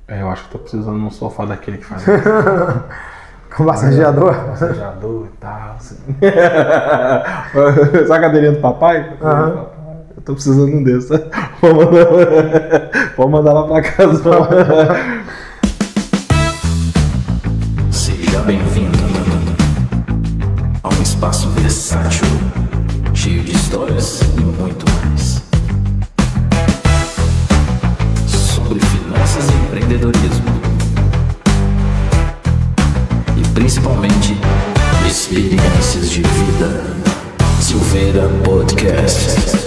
Eu acho que tô precisando de um sofá daquele que faz Com massageador? massageador e tal. Assim. Sabe a cadeirinha do papai? Aham. Eu tô precisando de um desses. Vou mandar lá pra casa. Seja bem-vindo a um espaço versátil, cheio de histórias e muito mais. Sobre finanças e empreendedorismo. E principalmente, experiências de vida. Silveira Podcast.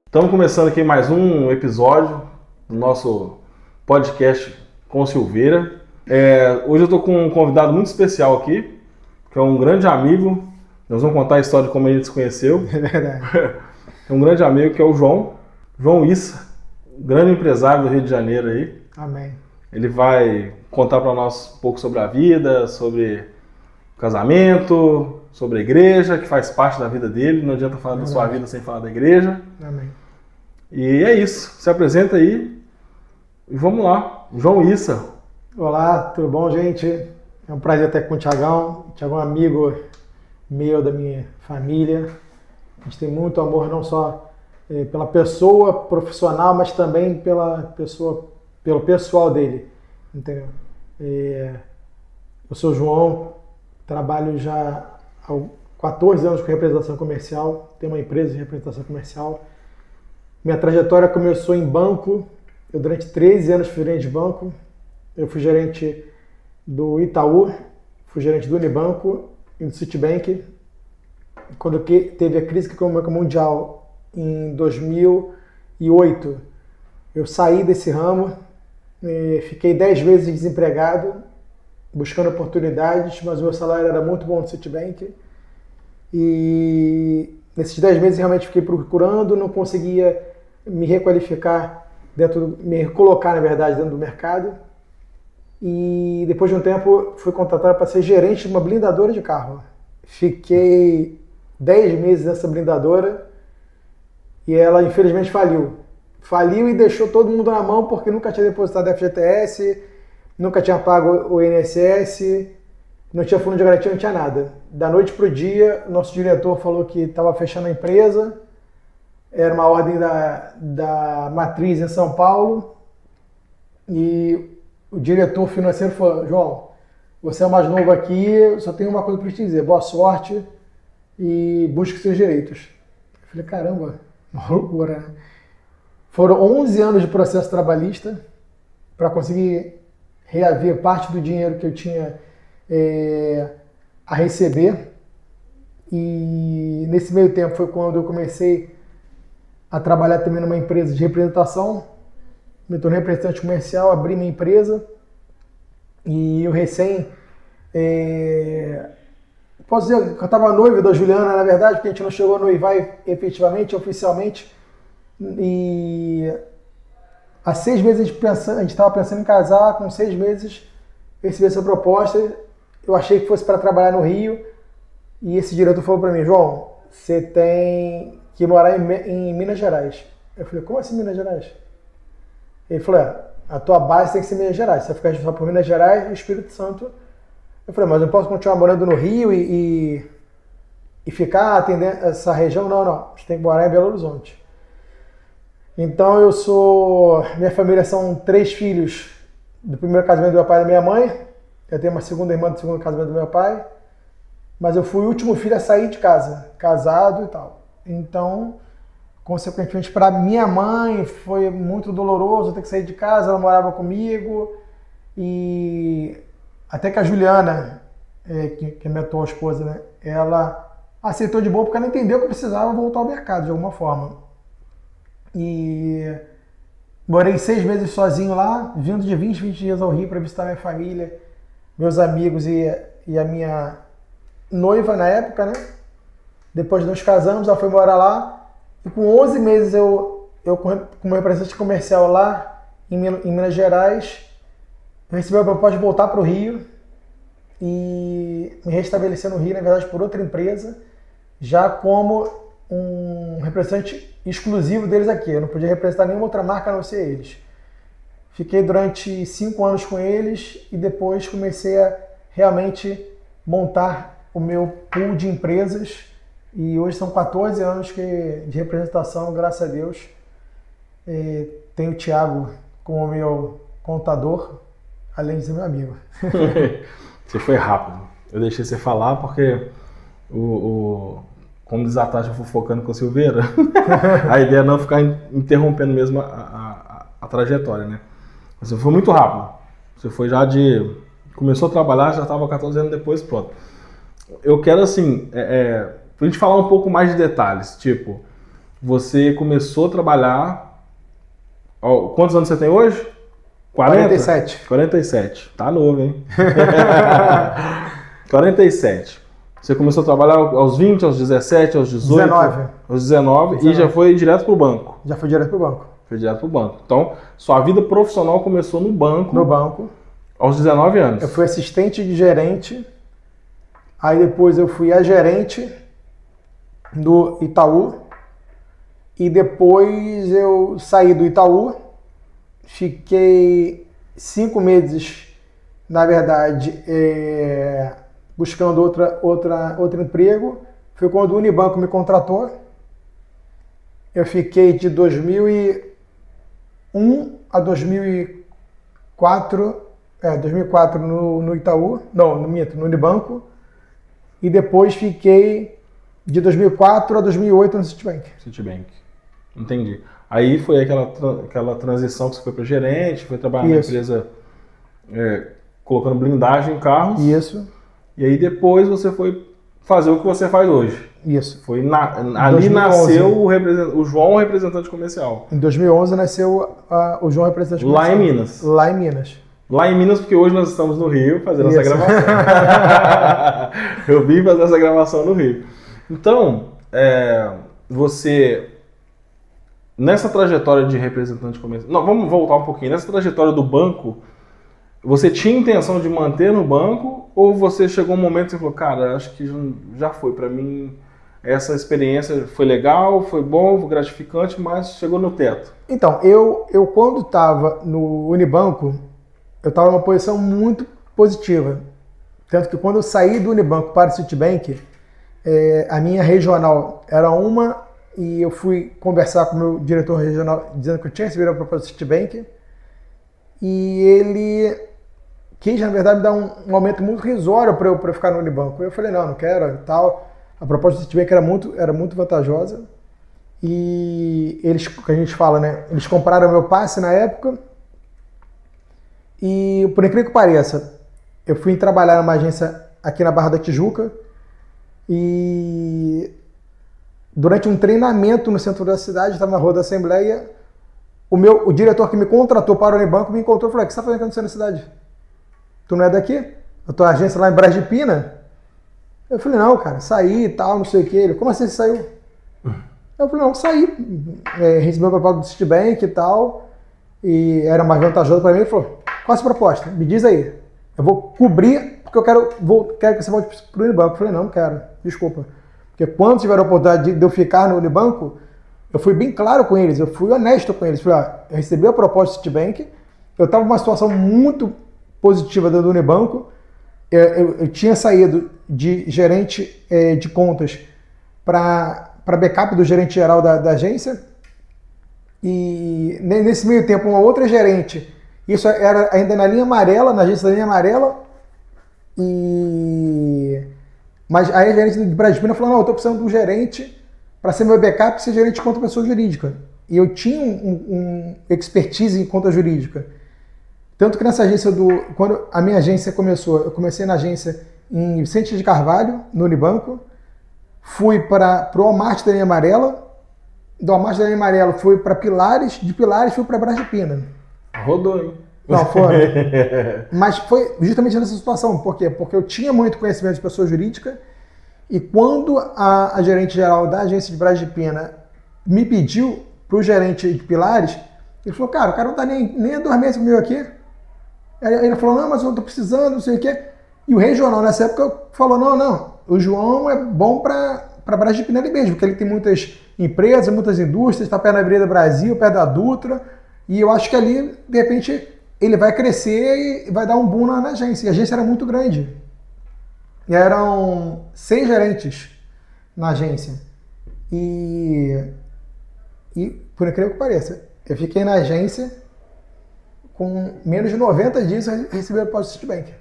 Estamos começando aqui mais um episódio do nosso podcast com Silveira. Hoje eu estou com um convidado muito especial aqui, que é um grande amigo. Nós vamos contar a história de como a gente se conheceu. É verdade. É um grande amigo que é o João Issa, grande empresário do Rio de Janeiro aí. Amém. Ele vai contar para nós um pouco sobre a vida, sobre o casamento, sobre a igreja, que faz parte da vida dele. Não adianta falar da sua vida sem falar da igreja. Amém. E é isso. Se apresenta aí e vamos lá. João Issa. Olá, tudo bom, gente? É um prazer estar com o Thiagão. O Thiagão é um amigo meu, da minha família. A gente tem muito amor, não só pela pessoa profissional, mas também pelo pessoal dele. Entendeu? Eu sou o João, trabalho já há 14 anos com representação comercial, tenho uma empresa de representação comercial. Minha trajetória começou em banco. Eu durante 13 anos fui gerente de banco. Eu fui gerente do Itaú, fui gerente do Unibanco e do Citibank. Quando teve a crise econômica mundial em 2008, eu saí desse ramo, fiquei 10 meses desempregado, buscando oportunidades, mas o meu salário era muito bom no Citibank. E nesses 10 meses realmente fiquei procurando, não conseguia me requalificar me colocar, na verdade, dentro do mercado. E depois de um tempo fui contratado para ser gerente de uma blindadora de carro. Fiquei 10 meses nessa blindadora e ela infelizmente faliu. Faliu e deixou todo mundo na mão porque nunca tinha depositado FGTS, nunca tinha pago o INSS, não tinha fundo de garantia, não tinha nada. Da noite para o dia, nosso diretor falou que estava fechando a empresa. Era uma ordem da matriz em São Paulo. E o diretor financeiro falou: João, você é o mais novo aqui, só tenho uma coisa para te dizer, boa sorte e busque seus direitos. Eu falei, caramba, uma loucura, né? Foram 11 anos de processo trabalhista para conseguir reaver parte do dinheiro que eu tinha a receber. E nesse meio tempo foi quando eu comecei a trabalhar também numa empresa de representação. Me tornei representante comercial, abri minha empresa e eu posso dizer que eu estava noivo da Juliana, na verdade, porque a gente não chegou a noivar efetivamente, oficialmente. E há 6 meses a gente estava pensando em casar, com 6 meses recebi essa proposta. Eu achei que fosse para trabalhar no Rio e esse diretor falou para mim: João, você tem que morar em Minas Gerais. Eu falei, como assim Minas Gerais? Ele falou, a tua base tem que ser Minas Gerais, você vai ficar responsável por Minas Gerais e Espírito Santo. Eu falei, mas eu não posso continuar morando no Rio e ficar atendendo essa região? Não, você tem que morar em Belo Horizonte. Então minha família são 3 filhos do primeiro casamento do meu pai e da minha mãe. Eu tenho uma segunda irmã do segundo casamento do meu pai. Mas eu fui o último filho a sair de casa, casado e tal. Então, consequentemente, para minha mãe foi muito doloroso ter que sair de casa, ela morava comigo. E até que a Juliana, que é minha atual esposa, né, ela aceitou de boa porque ela entendeu que eu precisava voltar ao mercado de alguma forma. E morei 6 meses sozinho lá, vindo de 20 dias ao Rio para visitar minha família, meus amigos e a minha noiva na época, né? Depois nos casamos, ela foi morar lá e com 11 meses eu como representante comercial lá em Minas Gerais, Eu recebi a proposta de voltar para o Rio e me restabelecer no Rio, na verdade, por outra empresa, já como um representante exclusivo deles aqui. Eu não podia representar nenhuma outra marca a não ser eles. Fiquei durante 5 anos com eles e depois comecei a realmente montar o meu pool de empresas. E hoje são 14 anos de representação, graças a Deus. Tenho o Thiago como meu contador, além de ser meu amigo. Você foi rápido. Eu deixei você falar porque como diz a Tati, fofocando com o Silveira, a ideia é não ficar interrompendo mesmo a trajetória, né? Você foi muito rápido. Você foi já começou a trabalhar, já estava 14 anos depois, pronto. Eu quero, assim, pra gente falar um pouco mais de detalhes. Tipo, você começou a trabalhar... Ó, quantos anos você tem hoje? 40? 47. 47. Tá novo, hein? 47. Você começou a trabalhar aos 20, aos 17, aos 18? 19. Aos 19 e já foi direto pro banco? Já foi direto pro banco. Foi direto pro banco. Então, sua vida profissional começou no banco. No banco. Aos 19 anos. Eu fui assistente de gerente. Aí depois eu fui a gerente do Itaú. E depois eu saí do Itaú. Fiquei 5 meses, na verdade, buscando outro emprego. Foi quando o Unibanco me contratou. Eu fiquei de 2001 a 2004, 2004 no Itaú, não, no Unibanco. E depois fiquei de 2004 a 2008 no Citibank. Citibank, entendi. Aí foi aquela transição que você foi para gerente, foi trabalhar na empresa colocando blindagem em carros. Isso. E aí depois você foi fazer o que você faz hoje. Isso. Foi ali 2011. Nasceu o João, representante comercial. Em 2011 nasceu o João, representante comercial. Lá em Minas. Lá em Minas. Lá em Minas, porque hoje nós estamos no Rio fazendo essa gravação. Eu vim fazer essa gravação no Rio. Então, você... Nessa trajetória de representante comercial... Não, vamos voltar um pouquinho. Nessa trajetória do banco, você tinha intenção de manter no banco ou você chegou um momento e falou, cara, acho que já foi para mim, essa experiência foi legal, foi bom, foi gratificante, mas chegou no teto? Então, eu quando estava no Unibanco, eu estava numa posição muito positiva. Tanto que quando eu saí do Unibanco para o Citibank, a minha regional era uma... E eu fui conversar com o meu diretor regional dizendo que eu tinha recebido a proposta do Citibank. E ele quis, na verdade, me dar um aumento muito risório para eu ficar no Unibanco. Eu falei, não quero e tal. A proposta do Citibank era muito vantajosa. E eles, que a gente fala, né? Eles compraram meu passe na época. E, por incrível que pareça, eu fui trabalhar numa agência aqui na Barra da Tijuca. E... durante um treinamento no centro da cidade, estava na Rua da Assembleia, o diretor que me contratou para o Unibanco me encontrou e falou, o que você está fazendo aqui no centro da cidade? Tu não é daqui? A tua agência lá em Brás de Pina? Eu falei, não, cara, saí e tal, não sei o que. Ele, como assim você saiu? Eu falei, não, saí. Recebi a proposta do Citibank e tal, e era mais vantajoso para mim. Ele falou, qual é a sua proposta? Me diz aí. Eu vou cobrir, porque eu quero que você volte para o Unibanco. Eu falei, não quero, desculpa. Porque quando tiver a oportunidade de eu ficar no Unibanco, eu fui bem claro com eles, eu fui honesto com eles. Falei, eu recebi a proposta do Citibank, eu estava numa situação muito positiva dentro do Unibanco, eu tinha saído de gerente de contas para backup do gerente geral da agência, e nesse meio tempo uma outra gerente, isso era ainda na linha amarela, na agência da linha amarela, mas aí a gerente de Brás de Pina falou, não, eu estou precisando de um gerente para ser meu backup e ser gerente de conta pessoa jurídica. E eu tinha um expertise em conta jurídica. Tanto que nessa agência, quando a minha agência começou, eu comecei na agência em Vicente de Carvalho, no Unibanco, fui para o Walmart da linha amarela, do Walmart da linha amarela fui para Pilares, de Pilares fui para Brás de Pina. Rodou, hein? Não, foi. Mas foi justamente nessa situação. Por quê? Porque eu tinha muito conhecimento de pessoa jurídica e quando a gerente geral da agência de Brás de Pina me pediu para o gerente de Pilares, ele falou, cara, o cara não está nem há 2 meses comigo aqui. Aí ele falou, não, mas eu tô precisando, não sei o quê. E o regional nessa época falou, não, o João é bom para Brás de Pinelli mesmo, porque ele tem muitas empresas, muitas indústrias, está perto da Avenida Brasil, perto da Dutra, e eu acho que ali, de repente, ele vai crescer e vai dar um boom na agência. E a agência era muito grande. E eram 6 gerentes na agência. E por incrível que pareça, eu fiquei na agência com menos de 90 dias eu recebi a proposta do Citibank.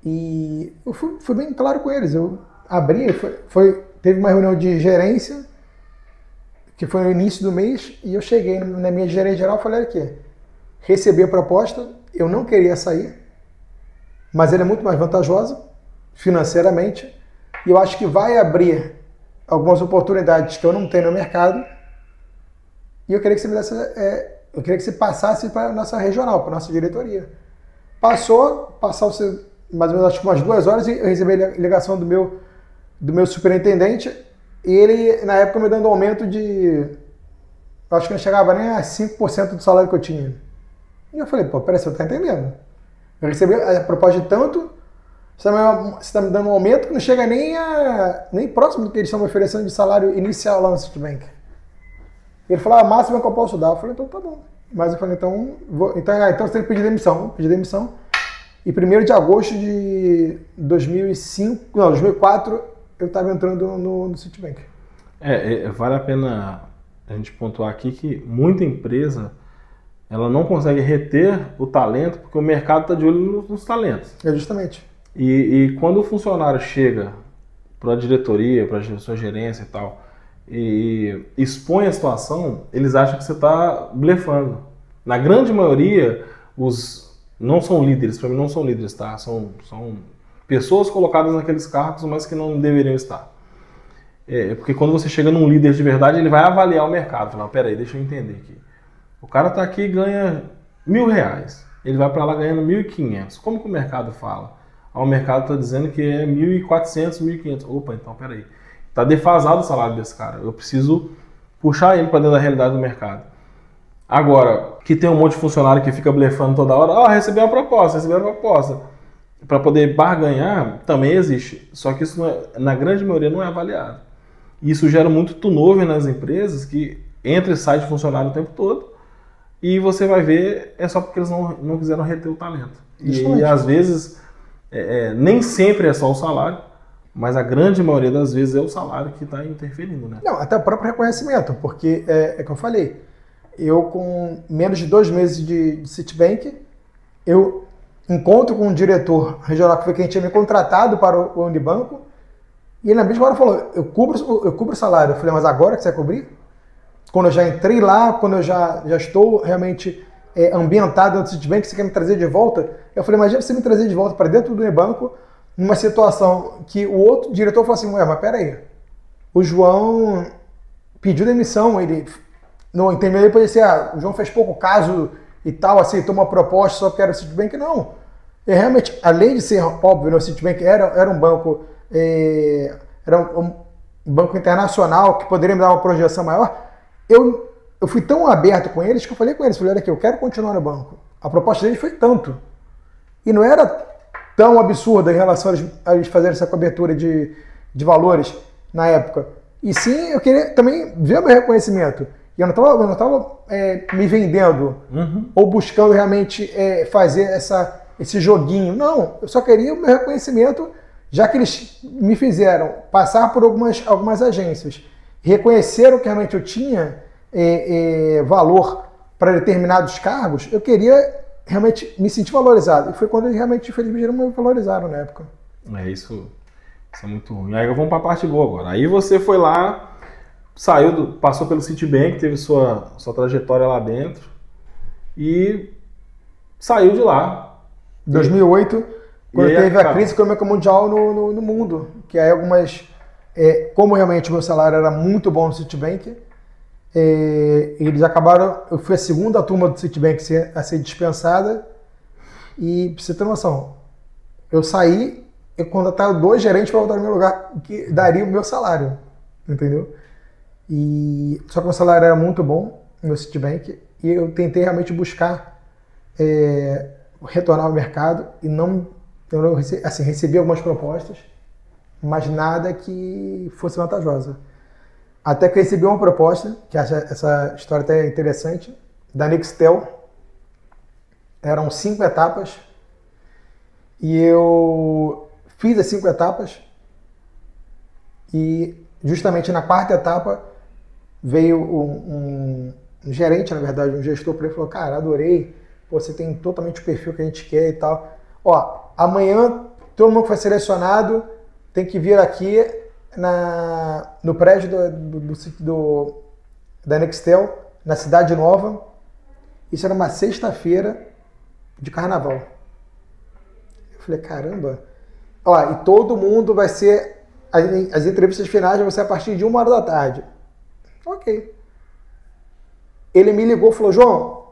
E eu fui bem claro com eles. Eu abri, teve uma reunião de gerência, que foi no início do mês, e eu cheguei na minha gerência geral e falei aqui, recebi a proposta, eu não queria sair, mas ela é muito mais vantajosa financeiramente, e eu acho que vai abrir algumas oportunidades que eu não tenho no mercado, e eu queria que você me desse, eu queria que você passasse para a nossa regional, para a nossa diretoria. Passou mais ou menos acho que umas 2 horas, e eu recebi a ligação do meu superintendente, e ele, na época, me dando um aumento de, acho que não chegava nem a 5% do salário que eu tinha. E eu falei, pô, peraí, você tá entendendo? Eu recebi a proposta de tanto, você tá me dando um aumento que não chega nem próximo do que eles estão me oferecendo de salário inicial lá no Citibank. Ele falou, a máxima que eu posso dar. Eu falei, então tá bom. Mas eu falei, então você tem que pedir demissão. Pedi demissão. E 1º de agosto de 2004, eu estava entrando no Citibank. Vale a pena a gente pontuar aqui que muita empresa ela não consegue reter o talento porque o mercado está de olho nos talentos. Justamente. E quando o funcionário chega para a diretoria, para a sua gerência e tal, e expõe a situação, eles acham que você está blefando. Na grande maioria, não são líderes, para mim não são líderes, tá? São pessoas colocadas naqueles cargos, mas que não deveriam estar. Porque quando você chega num líder de verdade, ele vai avaliar o mercado. Falar, peraí, deixa eu entender aqui. O cara está aqui e ganha R$1.000. Ele vai para lá ganhando 1.500. Como que o mercado fala? O mercado está dizendo que é 1.400, 1.500. Opa, então peraí. Está defasado o salário desse cara. Eu preciso puxar ele para dentro da realidade do mercado. Agora, que tem um monte de funcionário que fica blefando toda hora. Recebi uma proposta. Para poder barganhar, também existe. Só que isso, na grande maioria, não é avaliado. Isso gera muito turnover nas empresas, que entra e sai de funcionário o tempo todo. E você vai ver, é só porque eles não quiseram reter o talento. E às vezes, nem sempre é só o salário, mas a grande maioria das vezes é o salário que está interferindo, né? Não, até o próprio reconhecimento, porque é que eu falei, eu com menos de 2 meses de Citibank, eu encontro com um diretor regional que foi quem tinha me contratado para o Unibanco, e ele na mesma hora falou, eu cubro o salário. Eu falei, mas agora que você vai cobrir? Quando eu já entrei lá, quando eu já estou realmente ambientado dentro do Citibank, você quer me trazer de volta? Eu falei, imagina você me trazer de volta para dentro do Unibanco, numa situação que o outro diretor falou assim, mas peraí, o João pediu demissão, ele não entendeu, depois disse, o João fez pouco caso e tal, aceitou uma proposta só porque era o Citibank, não. E realmente, além de ser óbvio, o Citibank era um banco, era um banco internacional que poderia me dar uma projeção maior. Eu fui tão aberto com eles que eu falei com eles, falei, olha aqui, eu quero continuar no banco. A proposta deles foi tanto. E não era tão absurda em relação a eles fazerem essa cobertura de valores na época. E sim, eu queria também ver o meu reconhecimento. E eu não estava me vendendo ou buscando realmente fazer esse joguinho. Não, eu só queria o meu reconhecimento, já que eles me fizeram passar por algumas agências, reconheceram que realmente eu tinha valor para determinados cargos, eu queria realmente me sentir valorizado. E foi quando eles realmente, infelizmente, não me valorizaram na época. Isso é muito ruim. Aí vamos para a parte boa agora. Aí você foi lá, passou pelo Citibank, teve sua trajetória lá dentro e saiu de lá. Em 2008, quando teve a crise econômica mundial no mundo, que aí como realmente o meu salário era muito bom no Citibank, eles acabaram, eu fui a segunda turma do Citibank a ser dispensada, e pra você ter noção, eu saí, eu contrataram 2 gerentes para voltar no meu lugar, que daria o meu salário, entendeu? Só que o meu salário era muito bom no Citibank, e eu tentei realmente buscar retornar ao mercado e eu não recebi algumas propostas, mas nada que fosse vantajosa. Até que eu recebi uma proposta, que essa história até é interessante, da Nextel. Eram 5 etapas e eu fiz as 5 etapas e justamente na 4ª etapa veio um gerente, na verdade, um gestor para ele e falou: cara, adorei, você tem totalmente o perfil que a gente quer e tal. Ó, amanhã todo mundo que foi selecionado tem que vir aqui no prédio da Nextel, na Cidade Nova. Isso era uma sexta-feira de carnaval. Eu falei, caramba. Ó, e todo mundo vai ser... As entrevistas finais vão ser a partir de 1h da tarde. Ok. Ele me ligou e falou: João,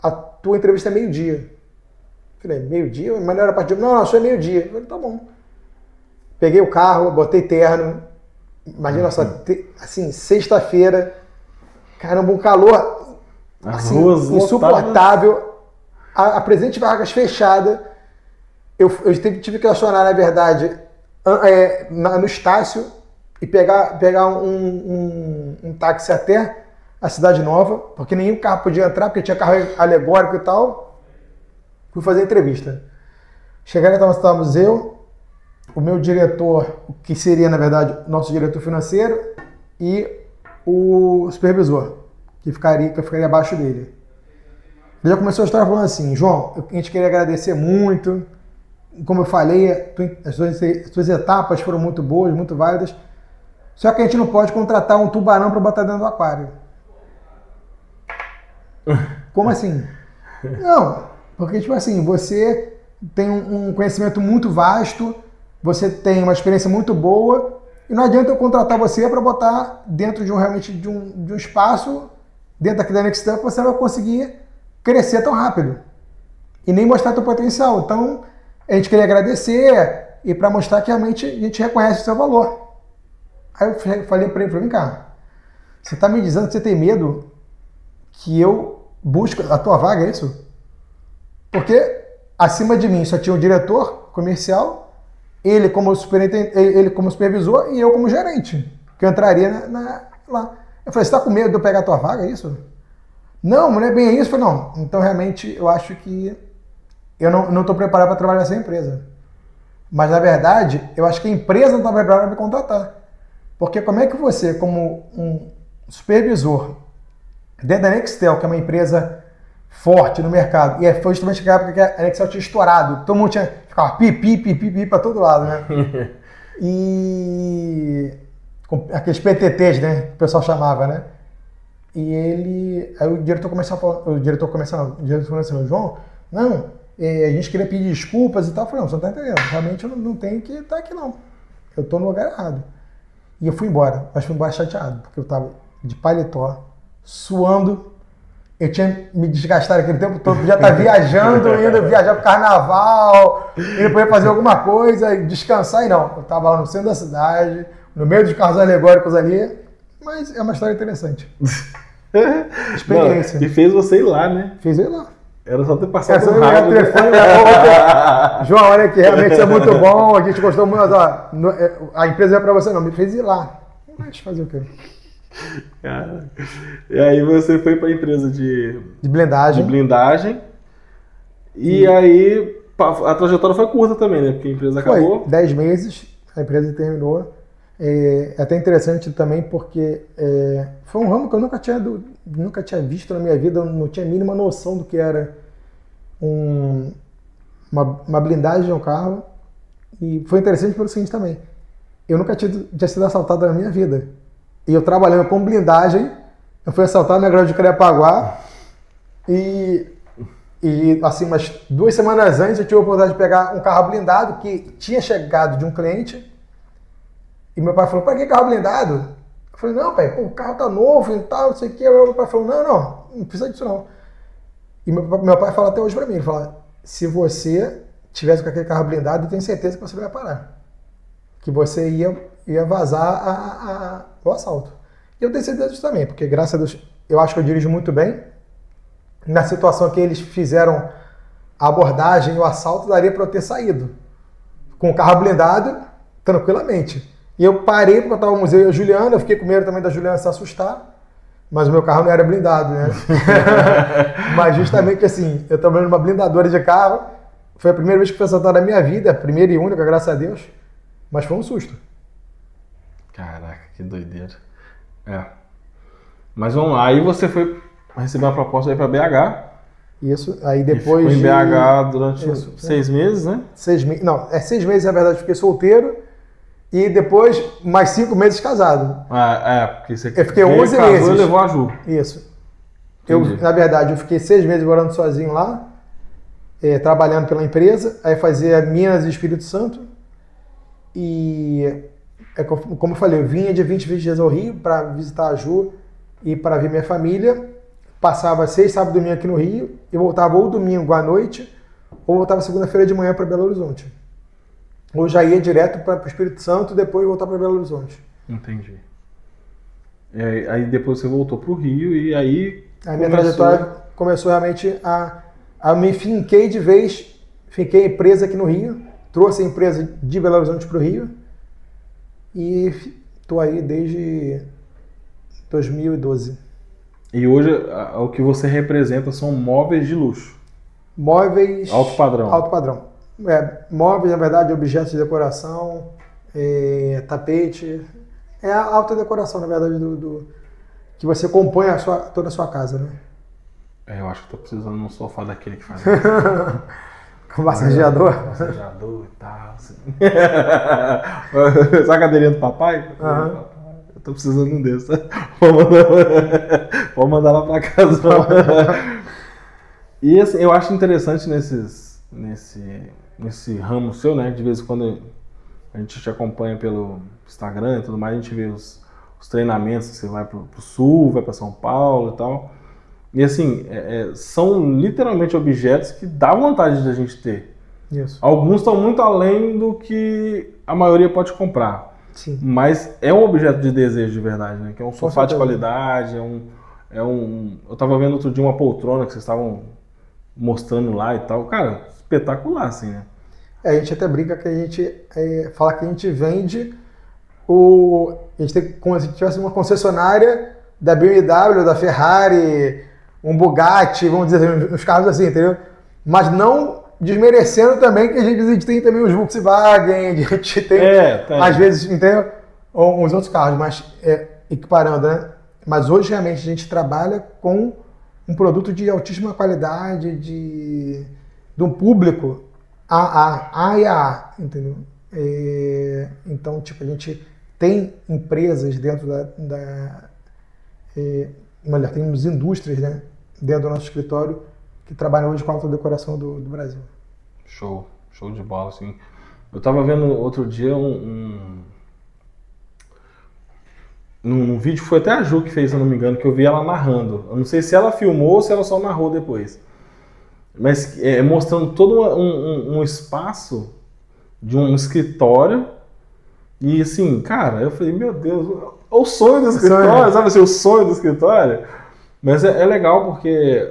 a tua entrevista é meio-dia. Eu falei, meio-dia? Mas não era a partir de... Não, só é meio-dia. Eu falei, tá bom. Peguei o carro, botei terno. Imagina só, assim, sexta-feira. Caramba, um calor assim, insuportável. A Presidente Vargas fechada. Eu tive que acionar, na verdade, no Estácio e pegar um táxi até a Cidade Nova, porque nenhum carro podia entrar, porque tinha carro alegórico e tal. Fui fazer a entrevista. Chegaram, estávamos eu, o meu diretor, que seria, na verdade, nosso diretor financeiro, e o supervisor, que eu ficaria abaixo dele. Ele já começou a história falando assim: João, a gente queria agradecer muito. Como eu falei, as suas etapas foram muito boas, muito válidas. Só que a gente não pode contratar um tubarão para botar dentro do aquário. Como assim? Não, porque, tipo assim, você tem um conhecimento muito vasto, você tem uma experiência muito boa, e não adianta eu contratar você para botar dentro de um espaço, dentro daqui da Nextel, que você não vai conseguir crescer tão rápido e nem mostrar teu potencial. Então, a gente queria agradecer e para mostrar que realmente a gente reconhece o seu valor. Aí eu falei para ele, vem cá, você está me dizendo que você tem medo que eu busque a tua vaga, é isso? Porque acima de mim só tinha o diretor comercial, ele como supervisor e eu como gerente, que eu entraria lá. Eu falei, você está com medo de eu pegar a tua vaga, é isso? Não é bem isso. Eu falei, não, então realmente eu acho que eu não estou preparado para trabalhar nessa empresa. Mas na verdade, eu acho que a empresa não está preparada para me contratar. Porque como é que você, como um supervisor dentro da Nextel, que é uma empresa forte no mercado, e foi justamente aquela época que a Nextel tinha estourado, todo mundo ficava pipi para todo lado, né? E aqueles PTTs, né, que o pessoal chamava, né? E aí o diretor falou assim, João, não, a gente queria pedir desculpas e tal. Eu falei, não, você não tá entendendo, realmente eu não tenho que estar aqui não, eu tô no lugar errado. E eu fui embora, mas fui embora chateado, porque eu tava de paletó, suando, eu tinha me desgastado aquele tempo todo, podia estar viajando, indo viajar pro carnaval, indo poder fazer alguma coisa, descansar, e não, eu tava lá no centro da cidade, no meio dos carros alegóricos ali, mas é uma história interessante. Experiência. Não, e fez você ir lá, né? Fiz eu ir lá. Era só ter passado no rádio. Telefone, João, olha aqui, realmente isso é muito bom, a gente gostou muito, ó, a empresa é para você, não, me fez ir lá. Mas fazer o quê? Cara. E aí você foi para a empresa de blindagem. E aí a trajetória foi curta também, né? Porque a empresa acabou. Foi 10 meses, a empresa terminou. É até interessante também porque foi um ramo que eu nunca tinha visto na minha vida, eu não tinha a mínima noção do que era uma blindagem de um carro. E foi interessante pelo seguinte também, eu nunca tinha sido assaltado na minha vida. E eu trabalhando com blindagem, eu fui assaltado na Grande de Jacarepaguá e assim, umas 2 semanas antes eu tive a oportunidade de pegar um carro blindado que tinha chegado de um cliente. E meu pai falou, para que carro blindado? Eu falei, não, pai, o carro tá novo e tal, não sei o que. Meu pai falou, não precisa disso não. E meu pai fala até hoje para mim, ele fala, se você tivesse com aquele carro blindado, eu tenho certeza que você vai parar. Que você ia vazar o assalto. E eu tenho certeza disso também, porque graças a Deus, eu acho que eu dirijo muito bem. Na situação que eles fizeram a abordagem e o assalto daria para eu ter saído. Com o carro blindado, tranquilamente. E eu parei porque eu estava no museu e a Juliana, eu fiquei com medo também da Juliana se assustar, mas o meu carro não era blindado, né? Mas justamente assim, eu trabalhando numa blindadora de carro, foi a primeira vez que foi assaltado na minha vida, a primeira e única, graças a Deus, mas foi um susto. Caraca, que doideira. Mas vamos lá, aí você foi receber uma proposta aí para BH. Isso, aí depois ficou em BH durante 6 meses, né? 6 meses, não, 6 meses na verdade eu fiquei solteiro e depois mais 5 meses casado. Porque você eu fiquei 11 casou meses. E levou a Ju. Isso. Na verdade, eu fiquei 6 meses morando sozinho lá, trabalhando pela empresa, aí fazia Minas e Espírito Santo e, como eu falei, eu vinha de 20 dias ao Rio para visitar a Ju e para ver minha família. Passava 6, sábado e domingo aqui no Rio e voltava ou domingo à noite ou voltava segunda-feira de manhã para Belo Horizonte. Ou já ia direto para o Espírito Santo e depois voltar para Belo Horizonte. Entendi. Aí depois você voltou para o Rio e aí... A minha trajetória começou realmente a me finquei de vez, fiquei empresa aqui no Rio, trouxe a empresa de Belo Horizonte para o Rio e estou aí desde 2012. E hoje o que você representa são móveis de luxo. Móveis... Alto padrão. Alto padrão. Móveis, na verdade, objetos de decoração, tapete. É a alta decoração, na verdade, que você compõe toda a sua casa, né? Eu acho que tô precisando de um sofá daquele que faz com massageador? Massageador e tal. Assim. Sabe a cadeirinha do papai? Uhum. Tô precisando de um desses. Vou mandar lá pra casa. E assim, eu acho interessante nesse ramo seu, né? De vez em quando a gente te acompanha pelo Instagram e tudo mais, a gente vê os treinamentos que você vai pro Sul, vai para São Paulo e tal. E assim, são literalmente objetos que dá vontade de a gente ter. Isso. Alguns estão muito além do que a maioria pode comprar. Sim. Mas é um objeto de desejo de verdade, né? Que é um sofá de qualidade, eu tava vendo outro dia uma poltrona que vocês estavam mostrando lá e tal. Cara, espetacular, assim, né? A gente até brinca que a gente fala que a gente vende a gente tem como se tivesse uma concessionária da BMW, da Ferrari, um Bugatti, vamos dizer, uns carros assim, entendeu? Mas não desmerecendo também que a gente tem também os Volkswagen, a gente tem, às vezes, entendeu? Uns outros carros, mas equiparando, né? Mas hoje realmente a gente trabalha com um produto de altíssima qualidade, de um público A e A, entendeu? Então, tipo, a gente tem empresas dentro melhor, temos indústrias, né, dentro do nosso escritório que trabalham hoje com a autodecoração do Brasil. Show de bola, assim. Eu tava vendo outro dia num vídeo, foi até a Ju que fez, se eu não me engano, que eu vi ela narrando. Eu não sei se ela filmou ou se ela só narrou depois. Mas mostrando todo um espaço de um escritório. E assim, cara, eu falei, meu Deus, o sonho do escritório, sabe assim, o sonho do escritório. Mas é legal porque,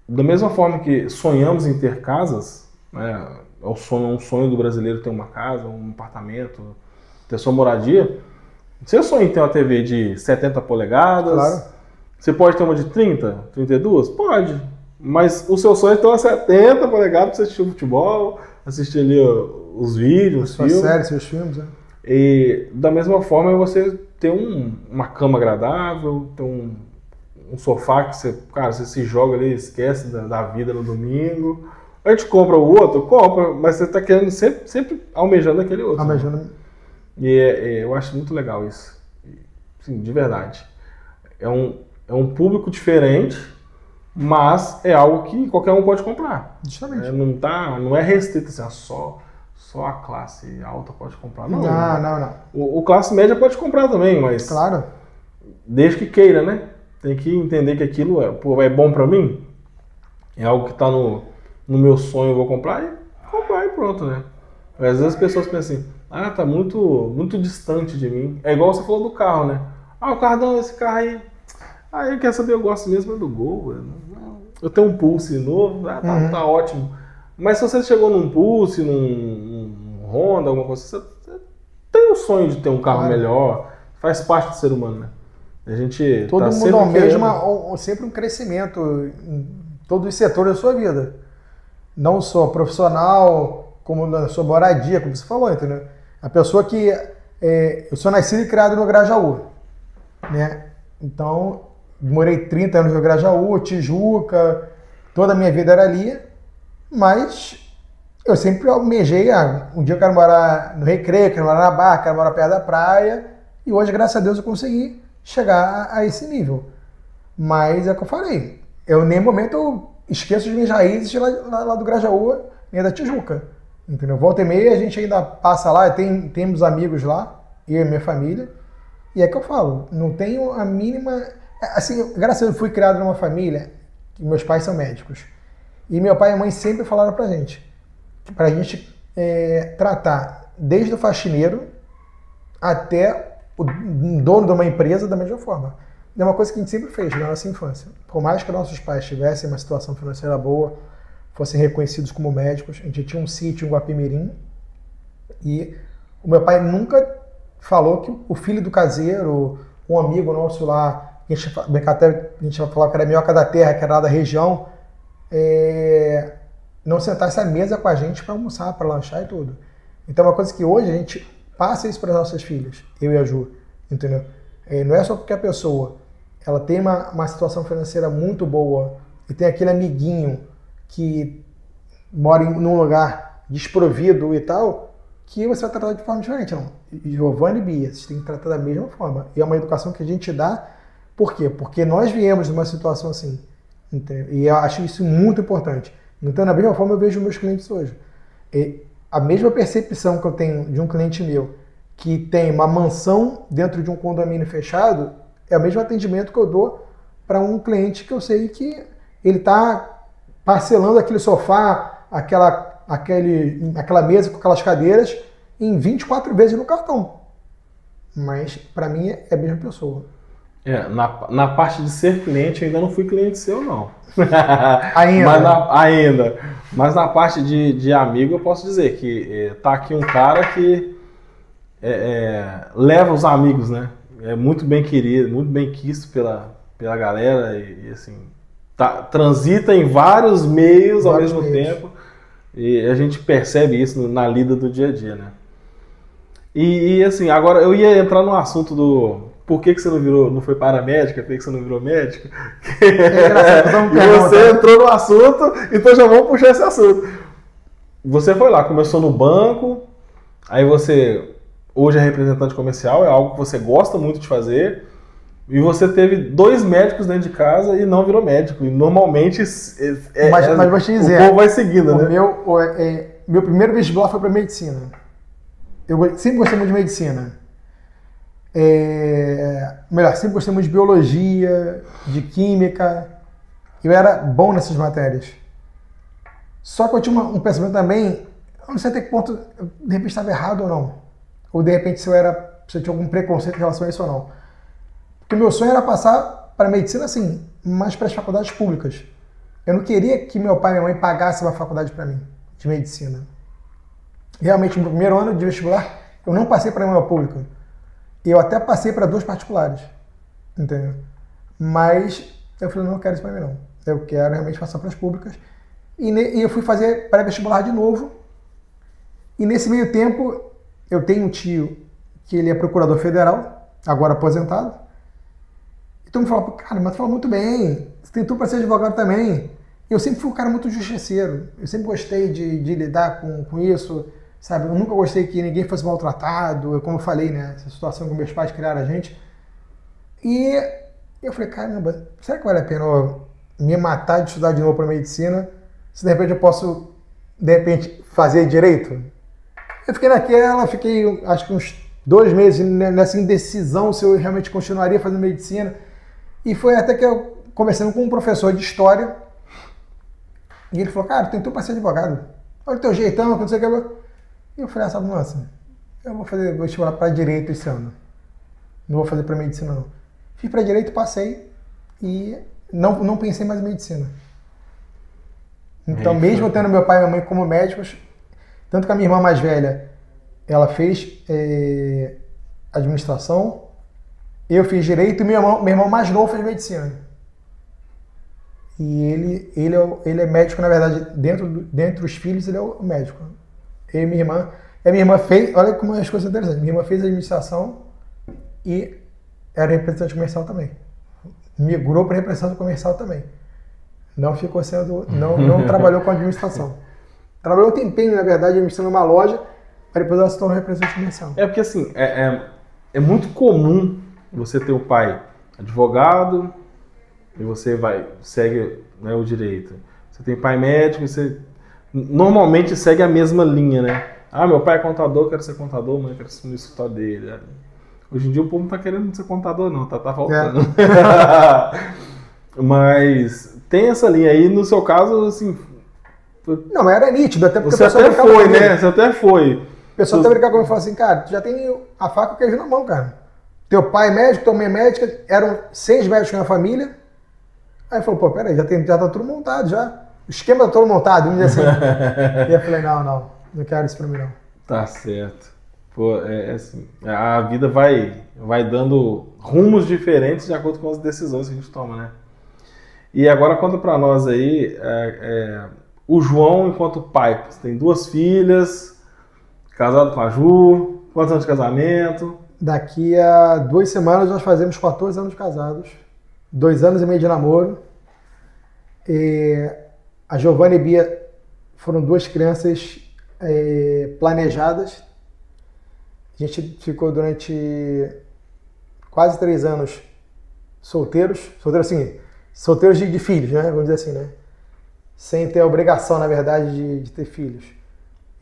da mesma forma que sonhamos em ter casas, né, é um sonho do brasileiro ter uma casa, um apartamento, ter sua moradia. Você sonha em ter uma TV de 70 polegadas, claro. Você pode ter uma de 30, 32? Pode. Mas o seu sonho é ter uma 70 polegadas para você assistir o futebol, assistir ali os vídeos, os filmes. Suas séries, seus filmes, né? E da mesma forma é você ter uma cama agradável, ter um sofá que você se joga ali, esquece da vida no domingo. A gente compra o outro, mas você está querendo sempre almejando aquele outro. Almejando. Né? E eu acho muito legal isso. Sim, de verdade. É um público diferente, mas é algo que qualquer um pode comprar. Justamente. Não é restrito assim, só a classe alta pode comprar. Não. O classe média pode comprar também, mas... Claro. Desde que queira, né? Tem que entender que aquilo é bom pra mim. É algo que tá no meu sonho, eu vou comprar e pronto, né? Às vezes as pessoas pensam assim, tá muito, muito distante de mim. É igual você falou do carro, né? O carro, esse carro aí... eu quero saber, eu gosto mesmo do Gol. Eu tenho um Pulse novo, tá ótimo. Mas se você chegou num Pulse, num Honda, alguma coisa, você tem o sonho de ter um carro melhor, faz parte do ser humano, né? A gente todo tá mundo sempre almeja sempre um crescimento em todos os setores da sua vida. Não só profissional, como na sua moradia, como você falou, entendeu? A pessoa que... eu sou nascido e criado no Grajaú, né? Então, morei 30 anos no Grajaú, Tijuca, toda a minha vida era ali, mas eu sempre almejei, um dia eu quero morar no Recreio, quero morar na Barra, quero morar perto da praia, e hoje, graças a Deus, eu consegui chegar a esse nível. Mas é o que eu falei, eu em nenhum momento eu esqueço as minhas raízes lá do Grajaú, nem da Tijuca, entendeu? Volta e meia a gente ainda passa lá, temos amigos lá, eu e minha família, e é que eu falo, não tenho a mínima... Assim, graças a Deus eu fui criado numa família, que meus pais são médicos, e meu pai e mãe sempre falaram pra gente tratar desde o faxineiro até o dono de uma empresa da mesma forma. É uma coisa que a gente sempre fez na nossa infância. Por mais que nossos pais tivessem uma situação financeira boa, fossem reconhecidos como médicos, a gente tinha um sítio em Guapimirim, e o meu pai nunca falou que o filho do caseiro, um amigo nosso lá, a gente vai falar que era minhoca da terra, que era lá da região, não sentasse à mesa com a gente para almoçar, para lanchar e tudo. Então é uma coisa que hoje a gente passa isso para as nossas filhas, eu e a Ju, entendeu? Não é só porque a pessoa ela tem uma situação financeira muito boa e tem aquele amiguinho que mora num lugar desprovido e tal, que você vai tratar de forma diferente, não. Giovanni e Bia, vocês têm que tratar da mesma forma. E é uma educação que a gente dá, por quê? Porque nós viemos de uma situação assim, entendeu? E eu acho isso muito importante. Então, da mesma forma, eu vejo meus clientes hoje. A mesma percepção que eu tenho de um cliente meu que tem uma mansão dentro de um condomínio fechado, é o mesmo atendimento que eu dou para um cliente que eu sei que ele está parcelando aquele sofá, aquela mesa com aquelas cadeiras em 24 vezes no cartão. Mas, para mim, é a mesma pessoa. Na parte de ser cliente, eu ainda não fui cliente seu, não. Ainda? Mas na parte de amigo, eu posso dizer que tá aqui um cara que leva os amigos, né? É muito bem querido, muito bem quisto pela galera e assim, transita em vários meios ao mesmo tempo e a gente percebe isso na lida do dia a dia, né? E assim, agora eu ia entrar no assunto do por que você não foi paramédica, por que você não virou médica? Você entrou no assunto, então já vamos puxar esse assunto. Você foi lá, começou no banco, aí você hoje é representante comercial, é algo que você gosta muito de fazer, e você teve 2 médicos dentro de casa e não virou médico. E normalmente mas vou te dizer, o povo vai seguindo, né? Meu primeiro vestibular foi para medicina. Eu sempre gostei muito de medicina. Sempre gostei muito de biologia, de química. Eu era bom nessas matérias. Só que eu tinha um pensamento também, eu não sei até que ponto, de repente estava errado ou não. Ou de repente se eu tinha algum preconceito em relação a isso ou não. Porque meu sonho era passar para medicina, assim, mas para as faculdades públicas. Eu não queria que meu pai e minha mãe pagassem uma faculdade para mim, de medicina. Realmente, no primeiro ano de vestibular, eu não passei para nenhuma pública. Eu até passei para 2 particulares, entendeu? Mas eu falei, não quero isso para mim não. Eu quero realmente passar para as públicas. E eu fui fazer pré-vestibular de novo. E nesse meio tempo, eu tenho um tio que ele é procurador federal, agora aposentado. E todo mundo falava, cara, mas tu fala muito bem, você tem tudo para ser advogado também. Eu sempre fui um cara muito justiceiro. Eu sempre gostei de lidar com isso. Sabe, eu nunca gostei que ninguém fosse maltratado, como eu falei, né, essa situação que meus pais criaram a gente. E eu falei, caramba, será que vale a pena eu me matar de estudar de novo para medicina, se de repente eu posso, fazer direito? Eu fiquei acho que uns 2 meses nessa indecisão se eu realmente continuaria fazendo medicina. E foi até que eu conversando com um professor de história, e ele falou, cara, tem tudo para ser advogado. Olha o teu jeitão, não sei o que. E eu falei, sabe, nossa, eu vou vestibular para direito esse ano. Não vou fazer para medicina, não. Fiz para direito, passei e não pensei mais em medicina. Então, mesmo tendo meu pai e minha mãe como médicos, tanto que a minha irmã mais velha, ela fez administração, eu fiz direito e meu irmão mais novo fez medicina. E ele é médico, na verdade, dentro dos filhos, ele é o médico. Eu e minha irmã. E a minha irmã fez, olha como as coisas são interessantes, minha irmã fez administração e era representante comercial também. Migrou para representante comercial também. Não ficou sendo, não trabalhou com administração. Trabalhou um tempinho, na verdade, administrando uma loja, para depois ela se tornou representante comercial. É porque assim, é muito comum você ter um pai advogado e você segue, né, o direito. Você tem pai médico e você normalmente segue a mesma linha, né? Ah, meu pai é contador, quero ser contador, mãe, quero ser no escritório dele. Hoje em dia o povo não tá querendo ser contador não, tá faltando. Mas tem essa linha aí, no seu caso, assim... Não, mas era nítido, até porque você até foi, né? Você até foi. O pessoal até brincava comigo e falou assim, cara, tu já tem a faca e o queijo na mão, cara. Teu pai é médico, tua mãe é médica, eram 6 médicos na família. Aí falou, pô, peraí, já tá tudo montado, já. O esquema tá todo montado, vamos dizer assim. E eu falei, não quero isso pra mim não. Tá certo. Pô, assim, a vida vai dando rumos diferentes de acordo com as decisões que a gente toma, né? E agora conta pra nós aí, o João enquanto pai, você tem 2 filhas, casado com a Ju, quantos anos de casamento? Daqui a 2 semanas nós fazemos 14 anos de casados, 2 anos e meio de namoro. E a Giovana e Bia foram 2 crianças planejadas. A gente ficou durante quase 3 anos solteiros assim, solteiros de filhos, né? Vamos dizer assim, né? Sem ter a obrigação, na verdade, de ter filhos.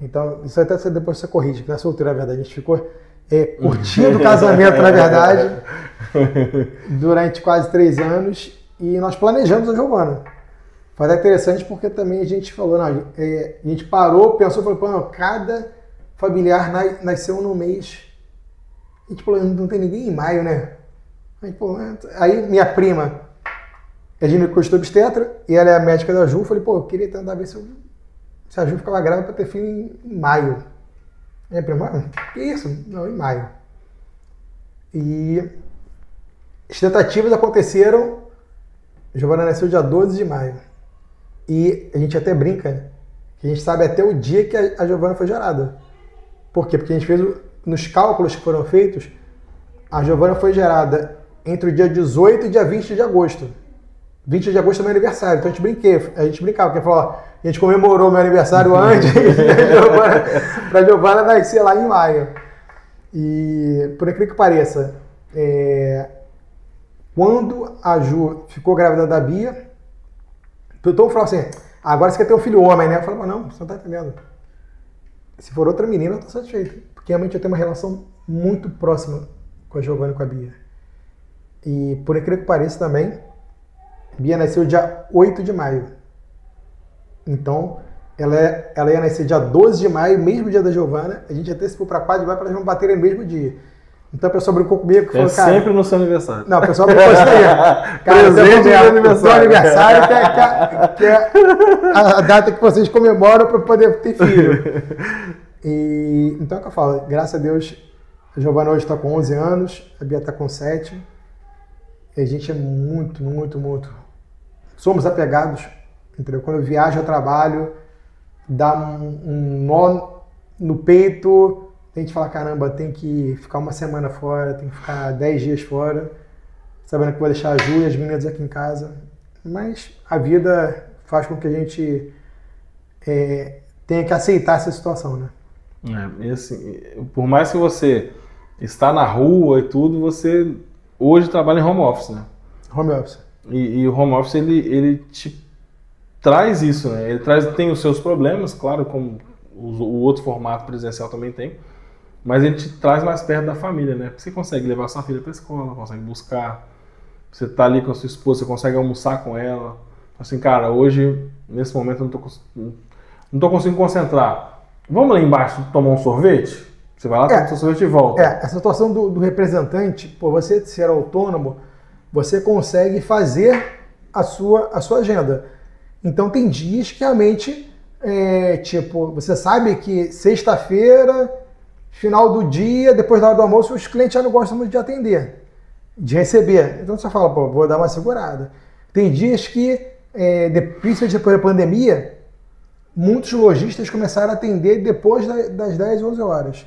Então, isso até depois você corrige, que não é solteiro, na verdade. A gente ficou curtindo o casamento, na verdade, durante quase 3 anos. E nós planejamos a Giovana. Foi até interessante porque também a gente falou, não, a gente parou, pensou, falou, pô, cada familiar nasceu num mês. A gente falou, não tem ninguém em maio, né? Aí minha prima é ginecologista obstetra e ela é a médica da Ju. Falei, pô, eu queria tentar ver se a Ju ficava grávida para ter filho em maio. Aí a prima, que isso? Não, em maio. E as tentativas aconteceram, a Giovana nasceu dia 12 de maio. E a gente até brinca, que a gente sabe até o dia que a Giovana foi gerada. Por quê? Porque a gente fez, nos cálculos que foram feitos, a Giovana foi gerada entre o dia 18 e dia 20 de agosto. 20 de agosto é meu aniversário, então a gente brincava, porque falou, a gente comemorou meu aniversário antes para a Giovana nascer lá em maio. E por incrível que pareça, quando a Ju ficou grávida da Bia, todo mundo falava assim, agora você quer ter um filho homem, né? Eu falava, não, você não tá entendendo. Se for outra menina, eu tô satisfeito. Porque realmente eu tenho uma relação muito próxima com a Giovana e com a Bia. E por incrível que pareça também, Bia nasceu dia 8 de maio. Então, ela ia nascer dia 12 de maio, mesmo dia da Giovana. A gente antecipou para 4 de maio para elas não baterem no mesmo dia. Então a pessoa brincou comigo e falou, cara... sempre no seu aniversário. Não, o pessoal brincou isso aí. Presente de aniversário, que é a data que vocês comemoram para poder ter filho. E, então é o que eu falo, graças a Deus, a Giovana hoje está com 11 anos, a Bia está com 7. E a gente é muito, muito, muito... Somos apegados, entendeu? Quando eu viajo, eu trabalho, dá um nó no peito... A gente fala, caramba, tem que ficar uma semana fora, tem que ficar 10 dias fora, sabendo que vou deixar a Ju e as meninas aqui em casa. Mas a vida faz com que a gente tenha que aceitar essa situação, né? E assim, por mais que você está na rua e tudo, você hoje trabalha em home office, né? Home office. E o home office, ele te traz isso, né? Tem os seus problemas, claro, como o outro formato presencial também tem, mas ele te traz mais perto da família, né? Você consegue levar sua filha para a escola, consegue buscar, você tá ali com a sua esposa, você consegue almoçar com ela. Assim, cara, hoje, nesse momento, eu não tô conseguindo concentrar. Vamos lá embaixo tomar um sorvete? Você vai lá, toma seu sorvete e volta. Essa situação do representante, por você ser autônomo, você consegue fazer a sua agenda. Então tem dias que realmente, tipo, você sabe que sexta-feira, final do dia, depois da hora do almoço, os clientes já não gostam muito de atender, de receber. Então você fala, pô, vou dar uma segurada. Tem dias que, principalmente depois da pandemia, muitos lojistas começaram a atender depois das 10, 11 horas.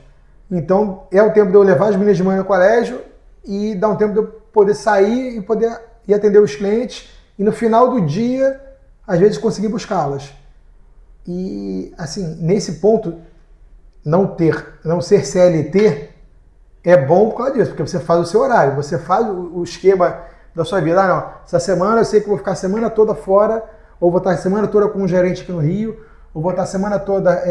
Então é o tempo de eu levar as meninas de manhã no colégio e dá um tempo de eu poder sair e poder ir atender os clientes e no final do dia, às vezes, conseguir buscá-las. E, assim, nesse ponto, não ser CLT é bom por causa disso, porque você faz o seu horário, você faz o esquema da sua vida. Ah, não, essa semana eu sei que eu vou ficar a semana toda fora, ou vou estar a semana toda com um gerente aqui no Rio, ou vou estar a semana toda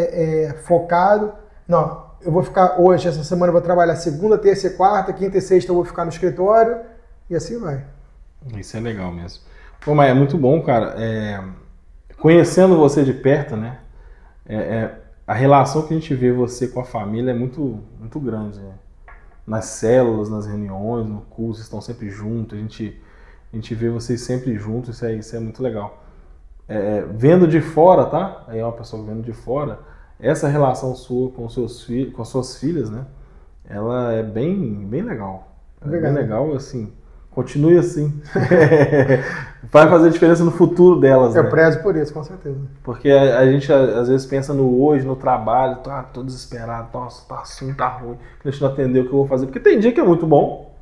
focado. Não, eu vou ficar hoje, essa semana eu vou trabalhar segunda, terça e quarta, quinta e sexta eu vou ficar no escritório, e assim vai. Isso é legal mesmo. Pô, mas é muito bom, cara. Conhecendo você de perto, né? A relação que a gente vê você com a família é muito, muito grande, né? Nas células, nas reuniões, no curso, vocês estão sempre juntos, a gente vê vocês sempre juntos, isso é muito legal. Vendo de fora, tá? Aí é uma pessoa vendo de fora, essa relação sua com seus filhos, com as suas filhas, né? Ela é bem, bem legal. Ela é bem legal, assim. Continue assim. Vai fazer diferença no futuro delas, Eu né? prezo por isso, com certeza. Porque a gente às vezes pensa no hoje, no trabalho, tô desesperado, nossa, tá assim, tá ruim, deixa eu não atender o que eu vou fazer. Porque tem dia que é muito bom,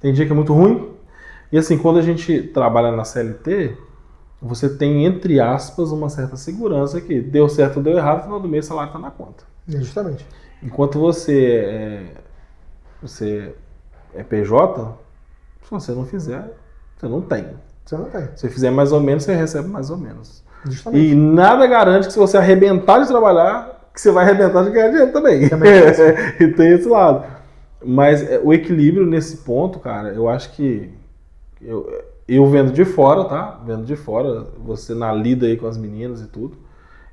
tem dia que é muito ruim. E assim, quando a gente trabalha na CLT, você tem, entre aspas, uma certa segurança que deu certo ou deu errado, no final do mês o salário tá na conta. Justamente. Enquanto você é PJ, se você não fizer, você não tem. Você não tem. Se você fizer mais ou menos, você recebe mais ou menos. Justamente. E nada garante que se você arrebentar de trabalhar, que você vai arrebentar de ganhar dinheiro também. E tem esse lado. Mas o equilíbrio nesse ponto, cara, eu acho que eu vendo de fora, tá? Vendo de fora, você na lida aí com as meninas e tudo,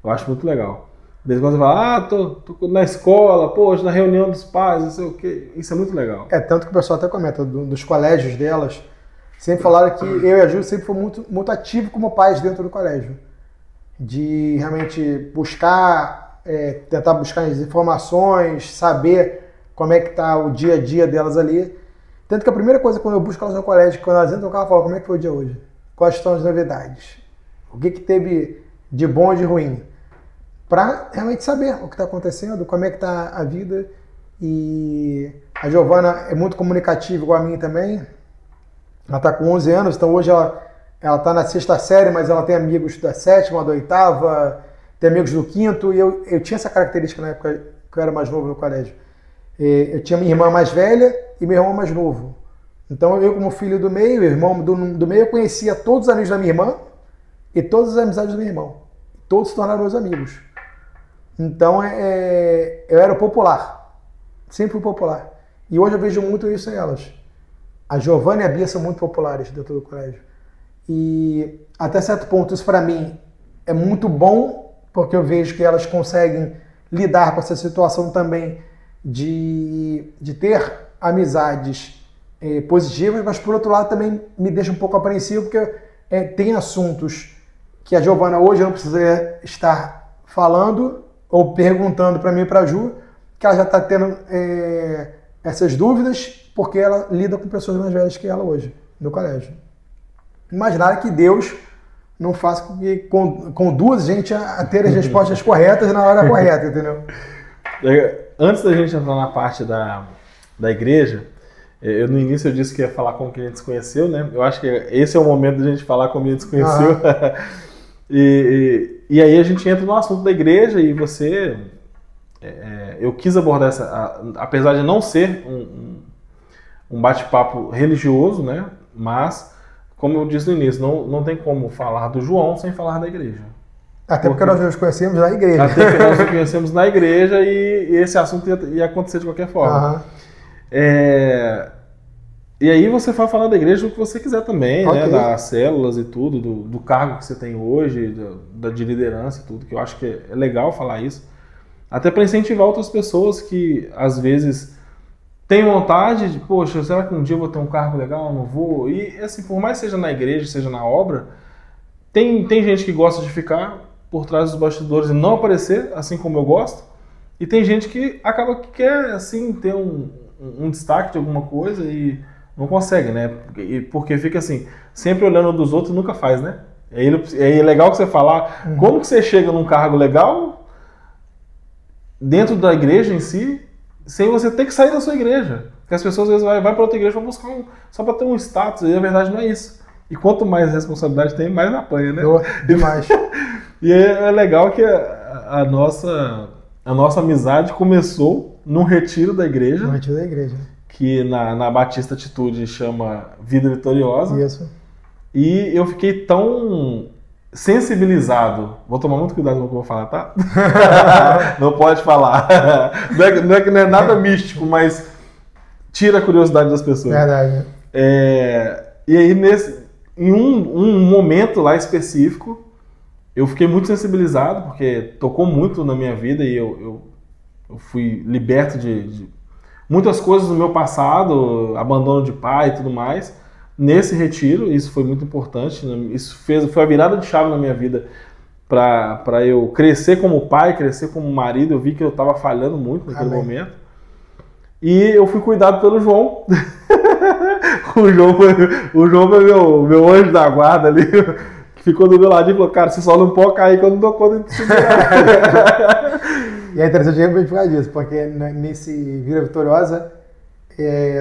eu acho muito legal. Desde quando você fala, tô na escola, poxa, na reunião dos pais, não sei o quê. Isso é muito legal. Tanto que o pessoal até comenta, dos colégios delas, sempre falaram que eu e a Ju sempre foi muito, muito ativo como pais dentro do colégio. De realmente buscar, tentar buscar as informações, saber como é que tá o dia a dia delas ali. Tanto que a primeira coisa quando eu busco elas no colégio, quando elas entram no carro, eu falo, como é que foi o dia hoje? Quais são as novidades? O que teve de bom e de ruim? Para realmente saber o que está acontecendo, como é que está a vida. E a Giovana é muito comunicativa, igual a mim também. Ela está com 11 anos, então hoje ela está na 6ª série, mas ela tem amigos da 7ª, da 8ª, tem amigos do 5º, e eu tinha essa característica na época que eu era mais novo no colégio. Eu tinha minha irmã mais velha e meu irmão mais novo. Então eu, como filho do meio, irmão do meio, eu conhecia todos os amigos da minha irmã e todas as amizades do meu irmão. Todos se tornaram meus amigos. Então eu era o popular, sempre fui popular. E hoje eu vejo muito isso em elas. A Giovana e a Bia são muito populares dentro do colégio. E até certo ponto isso para mim é muito bom, porque eu vejo que elas conseguem lidar com essa situação também de ter amizades positivas, mas por outro lado também me deixa um pouco apreensivo, porque tem assuntos que a Giovana hoje não precisaria estar falando ou perguntando para mim e para a Ju, que ela já está tendo essas dúvidas, porque ela lida com pessoas mais velhas que ela hoje, no colégio. Imaginar que Deus não faça com que conduz a gente a ter as respostas corretas na hora correta, entendeu? Antes da gente entrar na parte da igreja, no início eu disse que ia falar como que a gente se conheceu, né? Eu acho que esse é o momento da gente falar como a gente se conheceu. E aí a gente entra no assunto da igreja e você... eu quis abordar apesar de não ser um bate-papo religioso, né? Mas, como eu disse no início, não tem como falar do João sem falar da igreja. Até porque nós nos conhecemos na igreja. Até que nós nos conhecemos na igreja e esse assunto ia acontecer de qualquer forma. E aí você vai falar da igreja o que você quiser também, né? Das células e tudo, do cargo que você tem hoje, de liderança e tudo, que eu acho que é legal falar isso. Até para incentivar outras pessoas que, às vezes, têm vontade de, poxa, será que um dia eu vou ter um cargo legal? Não vou? E, assim, por mais seja na igreja, seja na obra, Tem gente que gosta de ficar por trás dos bastidores e não aparecer, assim como eu gosto. E tem gente que acaba que quer, assim, ter um destaque de alguma coisa e não consegue, né? Porque fica assim, sempre olhando dos outros nunca faz, né? É legal que você falar como que você chega num cargo legal dentro da igreja em si, sem você ter que sair da sua igreja. Porque as pessoas às vezes vai para outra igreja para buscar só para ter um status, e a verdade não é isso. E quanto mais responsabilidade tem, mais apanha, né? Demais. E é legal que a nossa amizade começou num retiro da igreja. No retiro da igreja. Que na Batista Atitude chama Vida Vitoriosa. Isso. E eu fiquei tão sensibilizado. Vou tomar muito cuidado com o que eu vou falar, tá? Não pode falar. Não é nada místico, mas tira a curiosidade das pessoas. Verdade. E aí, em um momento lá específico, eu fiquei muito sensibilizado, porque tocou muito na minha vida e eu fui liberto de muitas coisas do meu passado, abandono de pai e tudo mais, nesse retiro. Isso foi muito importante, isso foi a virada de chave na minha vida para eu crescer como pai, crescer como marido. Eu vi que eu estava falhando muito naquele momento. E eu fui cuidado pelo João. O João foi meu anjo da guarda ali, que ficou do meu lado e falou: cara, você só não pode cair quando eu não dou conta de segurar. E é interessante a gente falar disso, porque nesse Vida Vitoriosa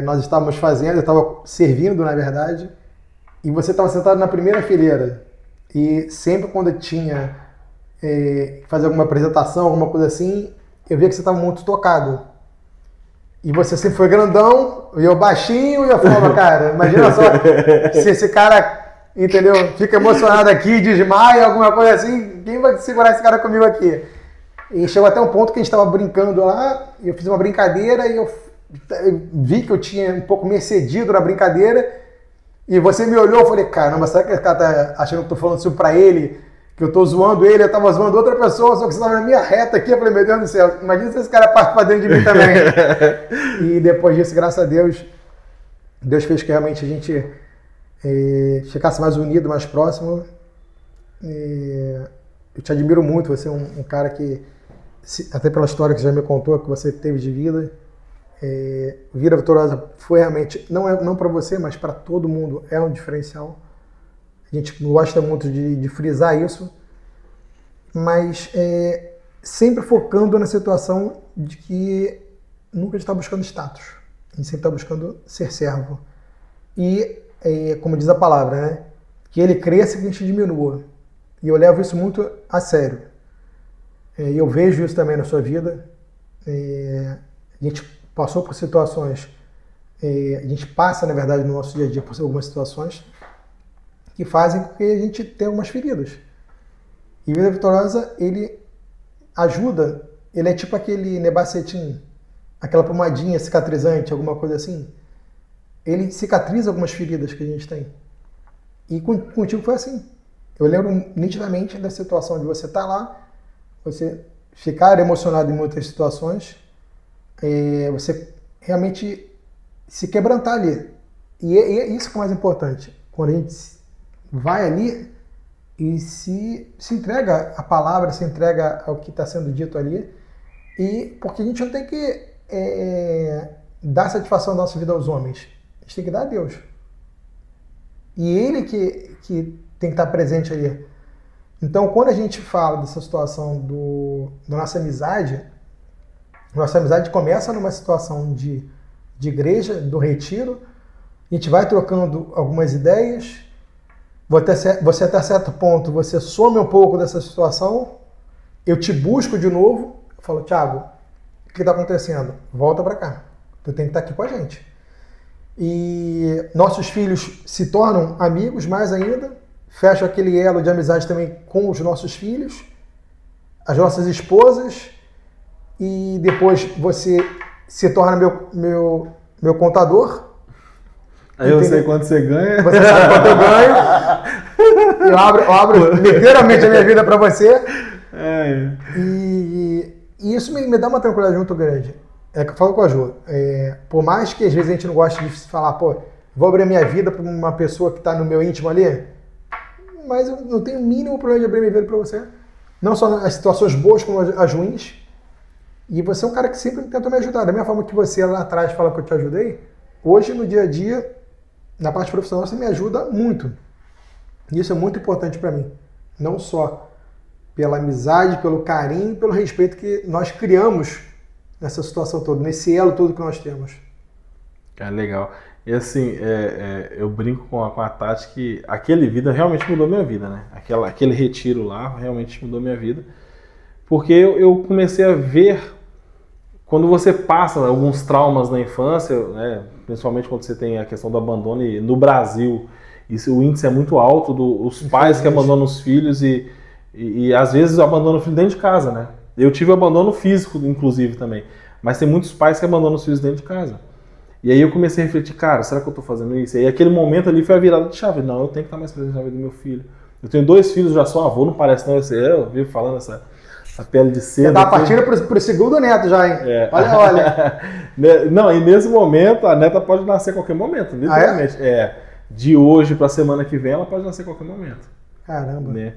nós estávamos fazendo, eu estava servindo, na verdade, e você estava sentado na primeira fileira. E sempre quando eu tinha fazer alguma apresentação, alguma coisa assim, eu via que você estava muito tocado. E você sempre foi grandão, e eu baixinho, e eu falava: cara, imagina só, se esse cara, entendeu, fica emocionado aqui, desmaia, alguma coisa assim, quem vai segurar esse cara comigo aqui? E chegou até um ponto que a gente estava brincando lá, e eu fiz uma brincadeira, e eu vi que eu tinha um pouco me excedido na brincadeira, e você me olhou, eu falei: caramba, será que esse cara tá achando que eu tô falando isso pra ele, que eu tô zoando ele, eu tava zoando outra pessoa, só que você tava na minha reta aqui. Eu falei: meu Deus do céu, imagina se esse cara parte pra dentro de mim também. E depois disso, graças a Deus, Deus fez que realmente a gente ficasse mais unido, mais próximo. Eu te admiro muito, você é um cara que, até pela história que você já me contou, que você teve de vida, Vida Vitoriosa foi realmente, não para você, mas para todo mundo, é um diferencial. A gente gosta muito de frisar isso, mas sempre focando na situação de que nunca a gente está buscando status, a gente sempre está buscando ser servo. E, como diz a palavra, né, que ele cresça e que a gente diminua. E eu levo isso muito a sério. E eu vejo isso também na sua vida. A gente passou por situações, a gente passa, na verdade, no nosso dia a dia por algumas situações que fazem com que a gente tenha algumas feridas. E Vida Vitoriosa, ele ajuda, ele é tipo aquele nebacetim, aquela pomadinha cicatrizante, alguma coisa assim. Ele cicatriza algumas feridas que a gente tem. E contigo foi assim. Eu lembro nitidamente da situação de você estar lá, você ficar emocionado em muitas situações, você realmente se quebrantar ali. E é isso que é mais importante. Quando a gente vai ali e se entrega à palavra, se entrega ao que está sendo dito ali, e porque a gente não tem que dar satisfação da nossa vida aos homens, a gente tem que dar a Deus. E Ele que tem que estar presente ali. Então, quando a gente fala dessa situação da nossa amizade começa numa situação de igreja, do retiro, a gente vai trocando algumas ideias, você até certo ponto, você some um pouco dessa situação, eu te busco de novo, eu falo: Thiago, o que está acontecendo? Volta para cá, tu tem que estar aqui com a gente. E nossos filhos se tornam amigos mais ainda, fecham aquele elo de amizade também com os nossos filhos, as nossas esposas, e depois você se torna meu contador. Aí eu sei quanto você ganha. Você sabe quanto eu ganho. Eu abro literalmente a minha vida para você. E isso me dá uma tranquilidade muito grande. É que eu falo com a Ju. Por mais que às vezes a gente não goste de falar: pô, vou abrir a minha vida para uma pessoa que está no meu íntimo ali. mas eu não tenho o mínimo problema de abrir minha vida para você. Não só as situações boas como as ruins. E você é um cara que sempre tentou me ajudar. Da mesma forma que você lá atrás fala que eu te ajudei, hoje no dia a dia, na parte profissional, você me ajuda muito. E isso é muito importante para mim. Não só pela amizade, pelo carinho, pelo respeito que nós criamos nessa situação toda, nesse elo todo que nós temos. É legal. E assim, eu brinco com a Tati que aquele vida realmente mudou minha vida, né? Aquele retiro lá realmente mudou minha vida. Porque eu comecei a ver, quando você passa alguns traumas na infância, né? Principalmente quando você tem a questão do abandono, e no Brasil o índice é muito alto dos pais que abandonam os filhos e às vezes abandonam o filho dentro de casa, né? Eu tive abandono físico, inclusive, também. Mas tem muitos pais que abandonam os filhos dentro de casa. E aí eu comecei a refletir, cara, será que eu tô fazendo isso? E aí aquele momento ali foi a virada de chave. Não, eu tenho que estar mais presente na vida do meu filho. Eu tenho 2 filhos, já sou avô, não parece não. Eu vivo falando essa pele de seda. Você tá partindo pro segundo neto já, hein? É. Olha. Não, e nesse momento a neta pode nascer a qualquer momento, literalmente. De hoje pra semana que vem ela pode nascer a qualquer momento. Caramba. Né?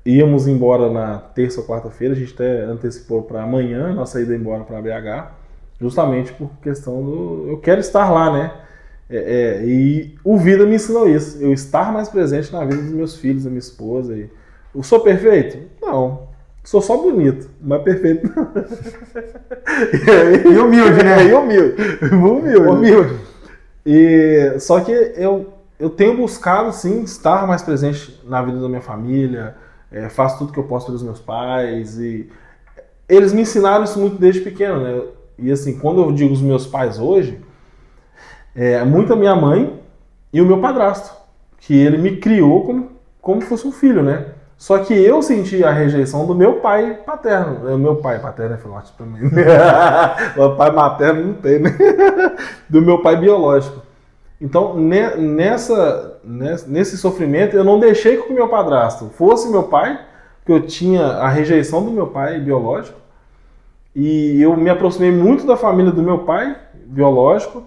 Íamos embora na terça ou quarta-feira, a gente até antecipou para amanhã nossa ida embora para BH, justamente por questão do... Eu quero estar lá, né? E o Vida me ensinou isso, eu estar mais presente na vida dos meus filhos, da minha esposa. Eu sou perfeito? Não. Sou só bonito, mas perfeito não. E humilde, né? E humilde. E, só que eu tenho buscado, sim, estar mais presente na vida da minha família, faço tudo que eu posso pelos meus pais, e eles me ensinaram isso muito desde pequeno, né? E assim, quando eu digo os meus pais hoje, muito a minha mãe e o meu padrasto, que ele me criou como fosse um filho, né? Só que eu senti a rejeição do meu pai paterno. Meu pai paterno é filósofo também. O pai materno não tem, né? Do meu pai biológico. Então, nesse sofrimento, eu não deixei que o meu padrasto fosse meu pai, porque eu tinha a rejeição do meu pai biológico, e eu me aproximei muito da família do meu pai biológico,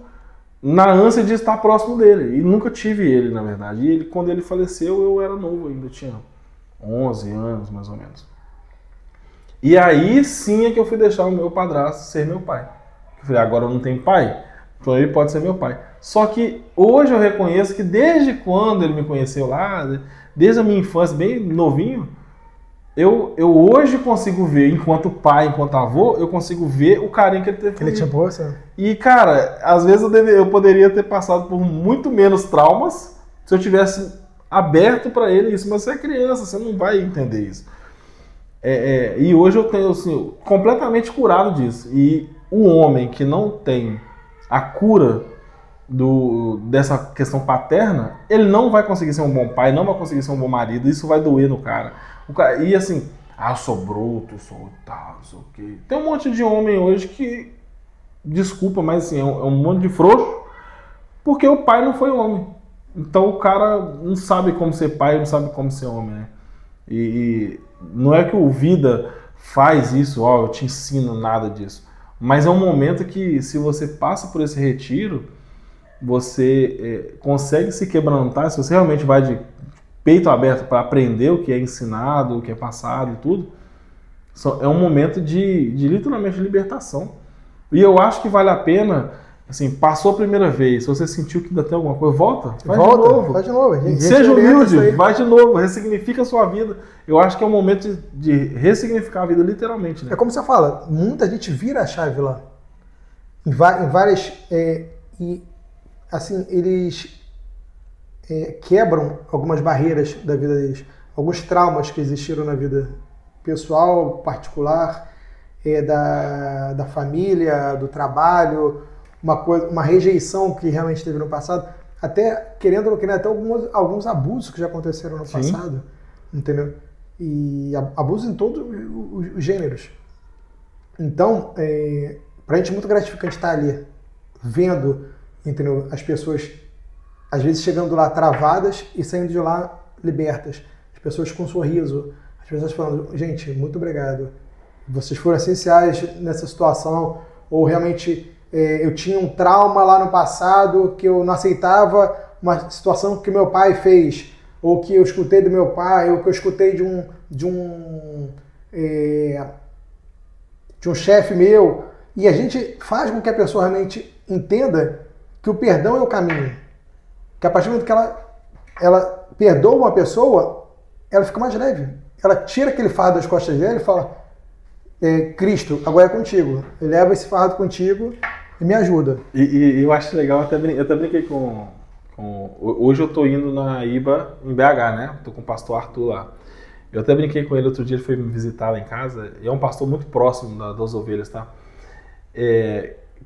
na ânsia de estar próximo dele. E nunca tive ele, na verdade. E quando ele faleceu, eu era novo ainda, tinha 11 anos, mais ou menos. E aí sim é que eu fui deixar o meu padrasto ser meu pai. Eu falei, agora eu não tenho pai, então ele pode ser meu pai. Só que hoje eu reconheço que desde quando ele me conheceu lá, desde a minha infância, bem novinho, eu hoje consigo ver, enquanto pai, enquanto avô, eu consigo ver o carinho que ele teve comigo. Ele tinha por você. E, cara, às vezes eu poderia ter passado por muito menos traumas se eu tivesse aberto para ele isso, mas você é criança, você não vai entender isso. E hoje eu tenho, assim, completamente curado disso. E o homem que não tem a cura dessa questão paterna, ele não vai conseguir ser um bom pai, não vai conseguir ser um bom marido, isso vai doer no cara. E assim, eu sou bruto, sou tal, não sei o quê. Tem um monte de homem hoje que, desculpa, mas assim, é um monte de frouxo, porque o pai não foi homem. Então o cara não sabe como ser pai, não sabe como ser homem, né? E não é que o Vida faz isso, eu te ensino nada disso. Mas é um momento que, se você passa por esse retiro, você consegue se quebrantar, se você realmente vai de peito aberto para aprender o que é ensinado, o que é passado e tudo, é um momento de literalmente libertação. E eu acho que vale a pena, assim, passou a primeira vez, se você sentiu que ainda tem alguma coisa, faz de novo. Seja humilde, vai de novo, ressignifica a sua vida. Eu acho que é um momento de ressignificar a vida literalmente, né? É como você fala, muita gente vira a chave lá. Em várias... e assim, eles quebram algumas barreiras da vida deles, alguns traumas que existiram na vida pessoal, particular, da família, do trabalho, uma rejeição que realmente teve no passado, até querendo ou não querendo, até alguns abusos que já aconteceram no passado, entendeu? E abusos em todos os gêneros. Então, pra gente é muito gratificante estar ali, vendo, entendeu, as pessoas às vezes chegando lá travadas e saindo de lá libertas. As pessoas com um sorriso, as pessoas falando, gente, muito obrigado. Vocês foram essenciais nessa situação, ou realmente eu tinha um trauma lá no passado que eu não aceitava uma situação que meu pai fez, ou que eu escutei do meu pai, ou que eu escutei de um chefe meu, e a gente faz com que a pessoa realmente entenda que o perdão é o caminho. Que a partir do momento que ela perdoa uma pessoa, ela fica mais leve. Ela tira aquele fardo das costas dela e fala, Cristo, agora é contigo. Leva esse fardo contigo e me ajuda. E eu acho legal, eu até brinquei com... Hoje eu tô indo na IBA em BH, né? Tô com o pastor Arthur lá. Eu até brinquei com ele outro dia, ele foi me visitar lá em casa, e é um pastor muito próximo das ovelhas, tá?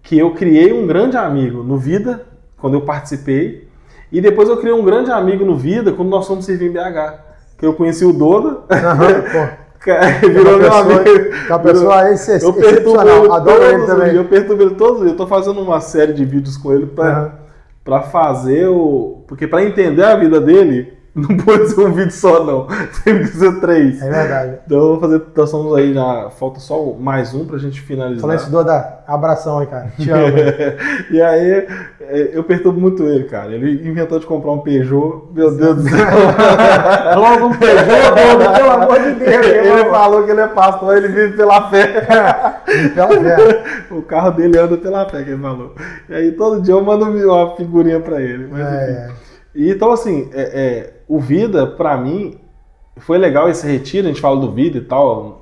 Que eu criei um grande amigo no Vida, quando eu participei, e depois eu criei um grande amigo no Vida quando nós fomos servir em BH. Que eu conheci o Doda, virou meu amigo. A pessoa é excepcional, adoro ele também. Eu perturbo ele todos os dias, eu tô fazendo uma série de vídeos com ele pra fazer porque pra entender a vida dele, não pode ser um vídeo só, não. Tem que ser 3. É verdade. Então eu vou fazer, nós estamos aí, já falta só mais um pra gente finalizar. Falando isso, Doda, abração aí, cara. Te amo. E aí, eu perturbo muito ele, cara. Ele inventou de comprar um Peugeot, meu Deus do céu. Logo um Peugeot, Doda, pelo amor de Deus. Ele falou que ele é pastor, ele vive pela fé. Pela fé. O carro dele anda pela fé, que ele falou. E aí todo dia eu mando uma figurinha pra ele. Mas, enfim. E, então, assim, o Vida, pra mim, foi legal esse retiro, a gente fala do Vida e tal,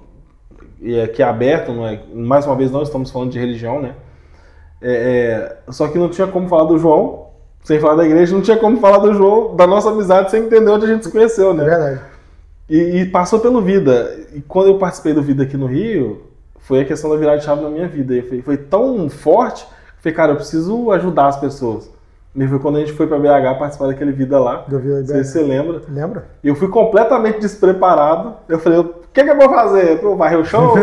e aqui é aberto, não é, mais uma vez não estamos falando de religião, né? Só que não tinha como falar do João, sem falar da igreja, não tinha como falar do João, da nossa amizade, sem entender onde a gente se conheceu, né? É verdade. E passou pelo Vida. E quando eu participei do Vida aqui no Rio, foi a questão da virada de chave na minha vida. E foi tão forte, que eu falei, cara, eu preciso ajudar as pessoas. E foi quando a gente foi pra BH participar daquele Vida lá. Não sei se você lembra. Lembra? E eu fui completamente despreparado. Eu falei, o que eu vou fazer? Pra eu varrer o chão?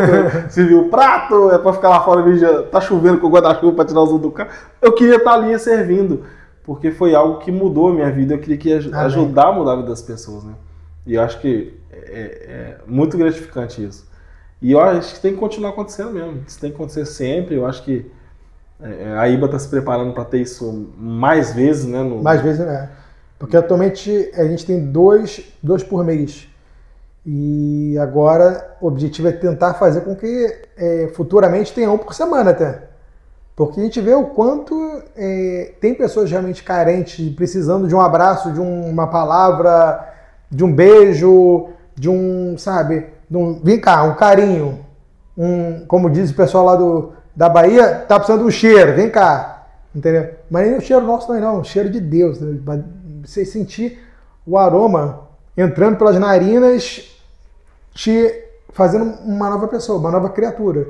Servir o prato? É pra ficar lá fora vigiando? Tá chovendo com o guarda-chuva pra tirar o zoom do carro? Eu queria estar ali servindo. Porque foi algo que mudou a minha vida. Eu queria que ajudar a mudar a vida das pessoas, né? E eu acho que é muito gratificante isso. E eu acho que tem que continuar acontecendo mesmo. Isso tem que acontecer sempre. Eu acho que a IBA está se preparando para ter isso mais vezes, né? Mais vezes, né? Porque atualmente a gente tem dois por mês. E agora o objetivo é tentar fazer com que futuramente tenha um por semana até. Porque a gente vê o quanto tem pessoas realmente carentes, precisando de um abraço, de uma palavra, de um beijo, de um, sabe, vem cá, um carinho. Como diz o pessoal lá da Bahia, tá precisando de um cheiro, vem cá, entendeu? Mas nem o cheiro nosso não, o cheiro de Deus, né? Você sentir o aroma entrando pelas narinas, te fazendo uma nova pessoa, uma nova criatura.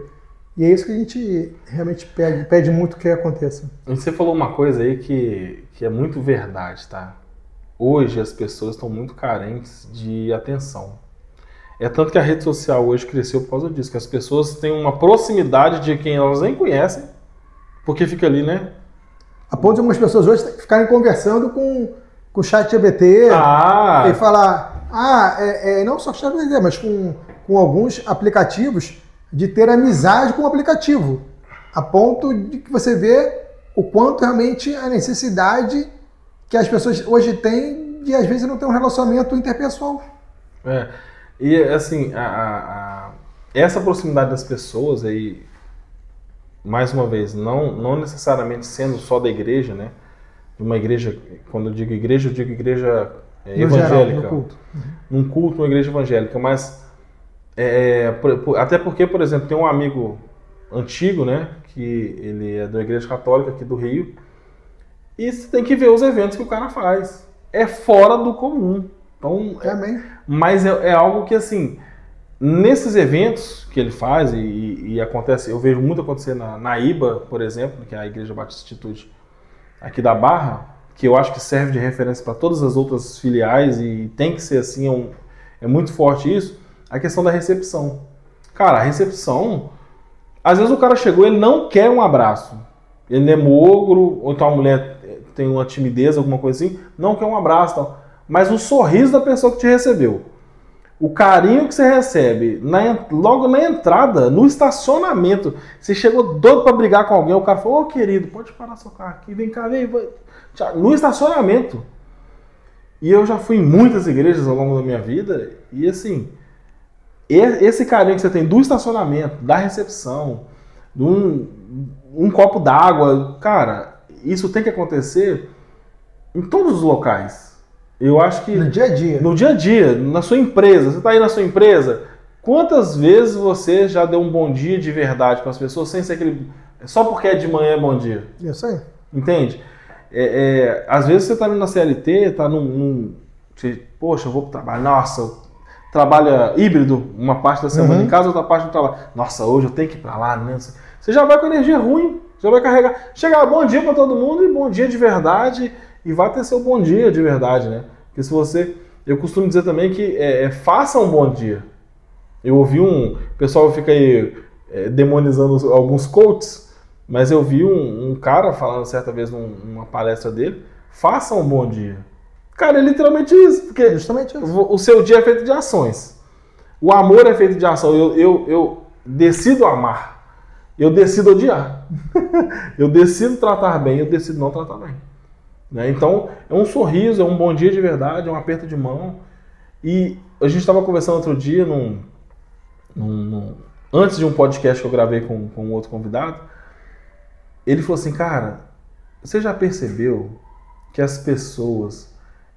E é isso que a gente realmente pede muito que aconteça. Você falou uma coisa aí que é muito verdade, tá? Hoje as pessoas estão muito carentes de atenção. É tanto que a rede social hoje cresceu por causa disso, que as pessoas têm uma proximidade de quem elas nem conhecem, porque fica ali, né? A ponto de algumas pessoas hoje ficarem conversando com o ChatGPT e falar, não só com o ChatGPT, mas com alguns aplicativos, de ter amizade com o aplicativo, a ponto de que você vê o quanto realmente a necessidade que as pessoas hoje têm de, às vezes, não ter um relacionamento interpessoal. E assim, essa proximidade das pessoas aí, mais uma vez, não necessariamente sendo só da igreja, né? De uma igreja, quando eu digo igreja evangélica. No culto. Num culto, uma igreja evangélica, mas até porque, por exemplo, tem um amigo antigo, né? Que ele é da igreja católica aqui do Rio, e você tem que ver os eventos que o cara faz. É fora do comum. Então, mas é algo que, assim, nesses eventos que ele faz e acontece, eu vejo muito acontecer na IBA, por exemplo, que é a Igreja Batista Institute aqui da Barra, que eu acho que serve de referência para todas as outras filiais e tem que ser assim, é muito forte isso, a questão da recepção. Cara, a recepção, às vezes o cara chegou, ele não quer um abraço, ele é mogro, ou então a mulher tem uma timidez, alguma coisa assim, não quer um abraço, tal. Mas o sorriso da pessoa que te recebeu, o carinho que você recebe, logo na entrada, no estacionamento, você chegou doido para brigar com alguém, o cara falou, ô querido, pode parar seu carro aqui, vem cá, vem. No estacionamento. E eu já fui em muitas igrejas ao longo da minha vida, e assim, esse carinho que você tem do estacionamento, da recepção, de um copo d'água, cara, isso tem que acontecer em todos os locais. Eu acho que... No dia a dia. No dia a dia, na sua empresa. Você está aí na sua empresa, quantas vezes você já deu um bom dia de verdade para as pessoas, sem ser aquele... Só porque é de manhã é bom dia. Isso aí. Entende? Às vezes você está na CLT, está poxa, eu vou para o trabalho, nossa, trabalha híbrido, uma parte da semana em casa, outra parte do trabalho. Nossa, hoje eu tenho que ir para lá, né? Você já vai com energia ruim, já vai carregar. Chegar bom dia para todo mundo e bom dia de verdade, e vai ter seu bom dia de verdade, né? Porque se você... Eu costumo dizer também que faça um bom dia. Eu ouvi o pessoal fica aí demonizando alguns coaches, mas eu vi um cara falando certa vez numa palestra dele, faça um bom dia. Cara, é literalmente isso, porque justamente isso. O seu dia é feito de ações. O amor é feito de ação. Eu decido amar. Eu decido odiar. Eu decido tratar bem, eu decido não tratar bem. Né? Então, é um sorriso, é um bom dia de verdade, é um aperto de mão. E a gente estava conversando outro dia, antes de um podcast que eu gravei com um outro convidado, ele falou assim, cara, você já percebeu que as pessoas,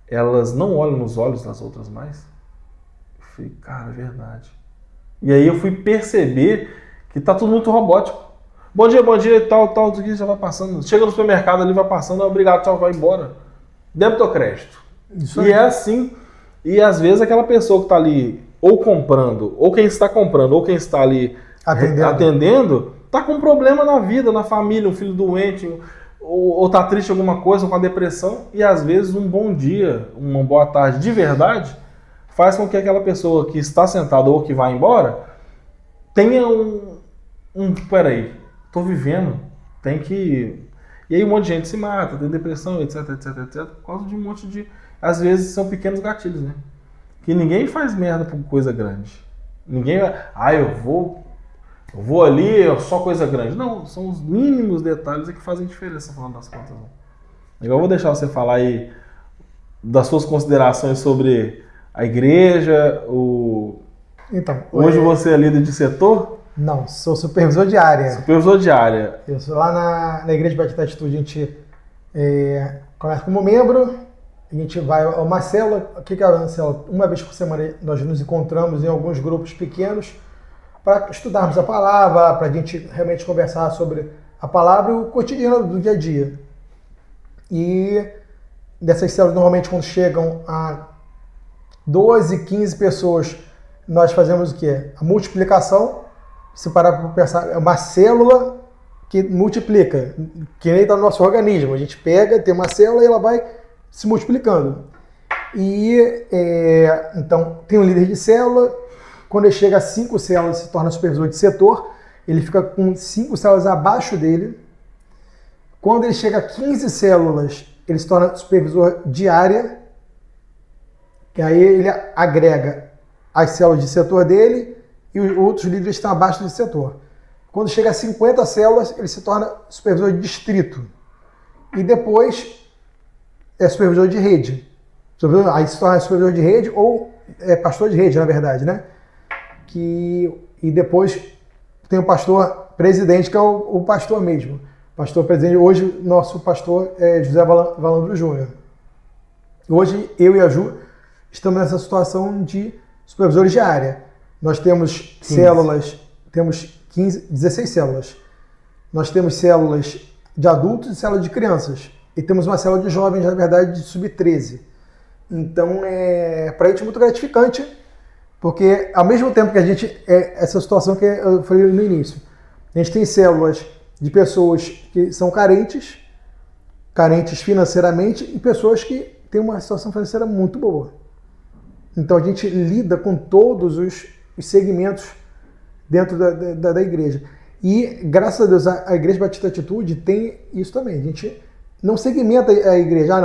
elas não olham nos olhos das outras mais? Eu falei, cara, é verdade. E aí eu fui perceber que tá tudo muito robótico. Bom dia, e tal, tudo isso já vai passando. Chega no supermercado ali, vai passando, obrigado, tchau, vai embora. Débito ou crédito. Isso e é assim. E às vezes aquela pessoa que está ali ou comprando, ou quem está comprando, ou quem está ali atendendo, tá com um problema na vida, na família, um filho doente, ou tá triste alguma coisa, ou com a depressão. E às vezes um bom dia, uma boa tarde de verdade, faz com que aquela pessoa que está sentada ou que vai embora tenha peraí, tô vivendo, tem que... E aí um monte de gente se mata, tem depressão, etc, por causa de um monte de... Às vezes são pequenos gatilhos, né? Que ninguém faz merda por coisa grande. Ninguém vai... eu vou ali, é só coisa grande. Não, são os mínimos detalhes que fazem diferença, falando das contas. Agora eu vou deixar você falar aí das suas considerações sobre a igreja, Então, hoje você é líder de setor? Não, sou supervisor de área. Supervisor de área. Eu sou lá na Igreja Batista Atitude, a gente começa como membro, a gente vai a uma célula. O que é uma célula? Uma vez por semana nós nos encontramos em alguns grupos pequenos para estudarmos a palavra, para a gente realmente conversar sobre a palavra e o cotidiano do dia a dia. E dessas células, normalmente quando chegam a 12, 15 pessoas, nós fazemos o quê? A multiplicação. Se parar para pensar, é uma célula que multiplica, que nem está no nosso organismo. A gente pega, tem uma célula e ela vai se multiplicando. E então tem um líder de célula. Quando ele chega a 5 células, se torna supervisor de setor. Ele fica com 5 células abaixo dele. Quando ele chega a 15 células, ele se torna supervisor de área. Que aí ele agrega as células de setor dele e os outros líderes estão abaixo desse setor. Quando chega a 50 células, ele se torna supervisor de distrito. E depois é supervisor de rede. Aí se torna supervisor de rede ou pastor de rede, na verdade, né? E depois tem o pastor presidente, que é o pastor mesmo. Pastor presidente, hoje nosso pastor é José Valandro Júnior. Hoje eu e a Ju estamos nessa situação de supervisores de área. Nós temos 15. Células, temos 16 células. Nós temos células de adultos e células de crianças. E temos uma célula de jovens, na verdade, de sub-13. Então, para a gente é muito gratificante, porque ao mesmo tempo que a gente... essa situação que eu falei no início. A gente tem células de pessoas que são carentes financeiramente, e pessoas que têm uma situação financeira muito boa. Então, a gente lida com todos os segmentos dentro da igreja. E, graças a Deus, a Igreja Batista Atitude tem isso também. A gente não segmenta a igreja.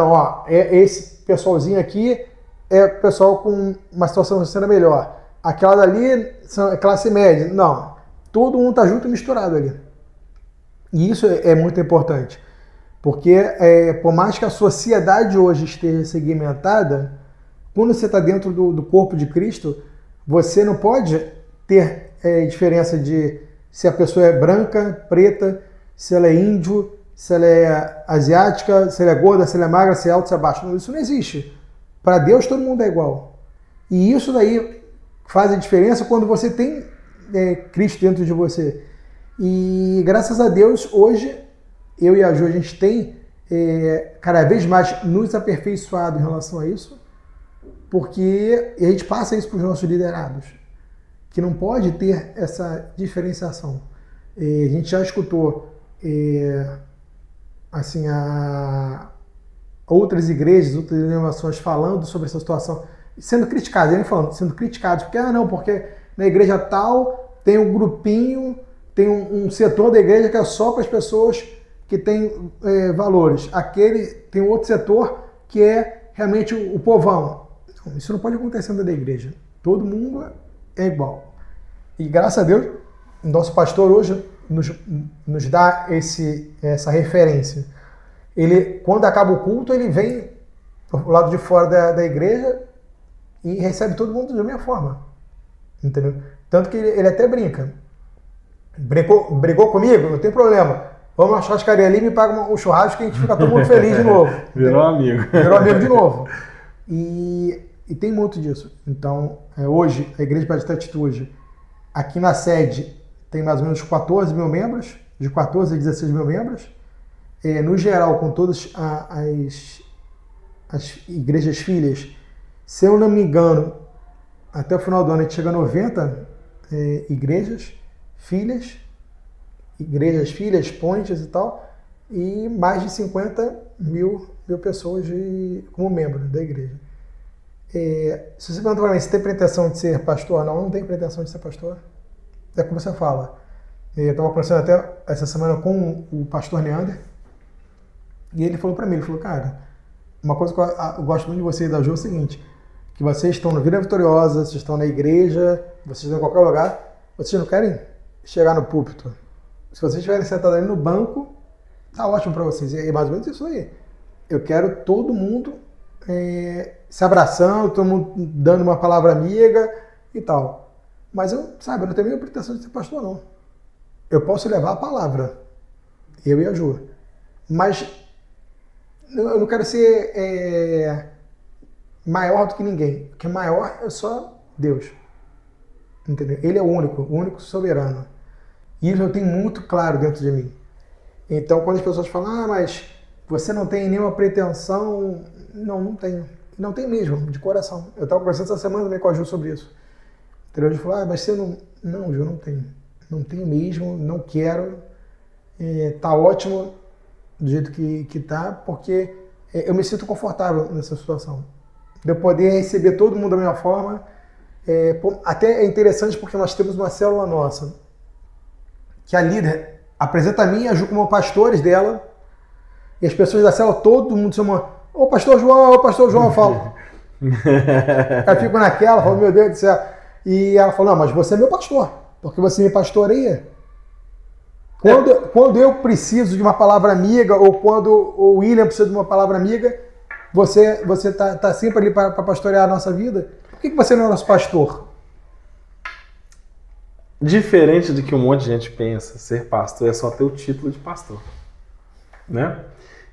Esse pessoalzinho aqui é pessoal com uma situação financeira melhor. Aquela dali é classe média. Não. Todo mundo está junto e misturado ali. E isso é muito importante. Porque por mais que a sociedade hoje esteja segmentada, quando você está dentro do corpo de Cristo, você não pode ter diferença de se a pessoa é branca, preta, se ela é índio, se ela é asiática, se ela é gorda, se ela é magra, se é alta, se é baixa. Isso não existe. Para Deus todo mundo é igual. E isso daí faz a diferença quando você tem Cristo dentro de você. E graças a Deus, hoje, eu e a Ju, a gente tem cada vez mais nos aperfeiçoado em relação a isso, porque a gente passa isso para os nossos liderados, que não pode ter essa diferenciação. A gente já escutou assim, outras igrejas, outras denominações falando sobre essa situação, sendo criticados, ele falando, sendo criticados, porque na igreja tal tem um grupinho, tem um setor da igreja que é só para as pessoas que têm valores. Aquele tem um outro setor que é realmente o povão. Não, isso não pode acontecer dentro da igreja. Todo mundo é igual. E graças a Deus, o nosso pastor hoje nos dá essa referência. Ele, quando acaba o culto, ele vem do lado de fora da igreja e recebe todo mundo da mesma forma. Entendeu? Tanto que ele até brinca. Brigou comigo? Não tem problema. Vamos na churrascaria ali e me paga um churrasco que a gente fica todo mundo feliz de novo. Virou amigo. Virou amigo de novo. E tem muito disso. Então, hoje, a Igreja Batista Atitude, aqui na sede, tem mais ou menos 14 mil membros, de 14 a 16 mil membros. No geral, com todas as igrejas filhas, se eu não me engano, até o final do ano a gente chega a 90 igrejas filhas, pontes e tal, e mais de 50 mil pessoas como membro da igreja. Se você pergunta para mim se tem pretensão de ser pastor, não tem pretensão de ser pastor. É como você fala. Eu estava conversando até essa semana com o pastor Neander, e ele falou para mim, cara, uma coisa que eu gosto muito de você e da Ju é o seguinte, que vocês estão na Vida Vitoriosa, vocês estão na igreja, vocês estão em qualquer lugar, vocês não querem chegar no púlpito. Se vocês estiverem sentados ali no banco, tá ótimo para vocês. É mais ou menos isso aí. Eu quero todo mundo se abraçando, todo mundo dando uma palavra amiga e tal. Mas eu não tenho nenhuma pretensão de ser pastor, não. Eu posso levar a palavra, eu e a Ju. Mas eu não quero ser maior do que ninguém, porque maior é só Deus. Entendeu? Ele é o único soberano. E isso eu tenho muito claro dentro de mim. Então, quando as pessoas falam, mas você não tem nenhuma pretensão, não tenho. Não tem mesmo, de coração. Eu estava conversando essa semana também com a Ju sobre isso. Entendeu? A Ju falou, mas você não... Não, Ju, não tenho. Não tenho mesmo, não quero. Tá ótimo do jeito que tá, porque eu me sinto confortável nessa situação. De eu poder receber todo mundo da mesma forma. Até é interessante porque nós temos uma célula nossa, que a líder apresenta a mim e a Ju como pastores dela, e as pessoas da célula, todo mundo chama, ô pastor João, eu falo. Eu fico naquela, falo, meu Deus do céu. E ela falou, não, mas você é meu pastor, porque você me pastoreia. Quando eu preciso de uma palavra amiga, ou quando o William precisa de uma palavra amiga, você tá sempre ali para pastorear a nossa vida. Por que você não é nosso pastor? Diferente do que um monte de gente pensa, ser pastor é só ter o título de pastor, né?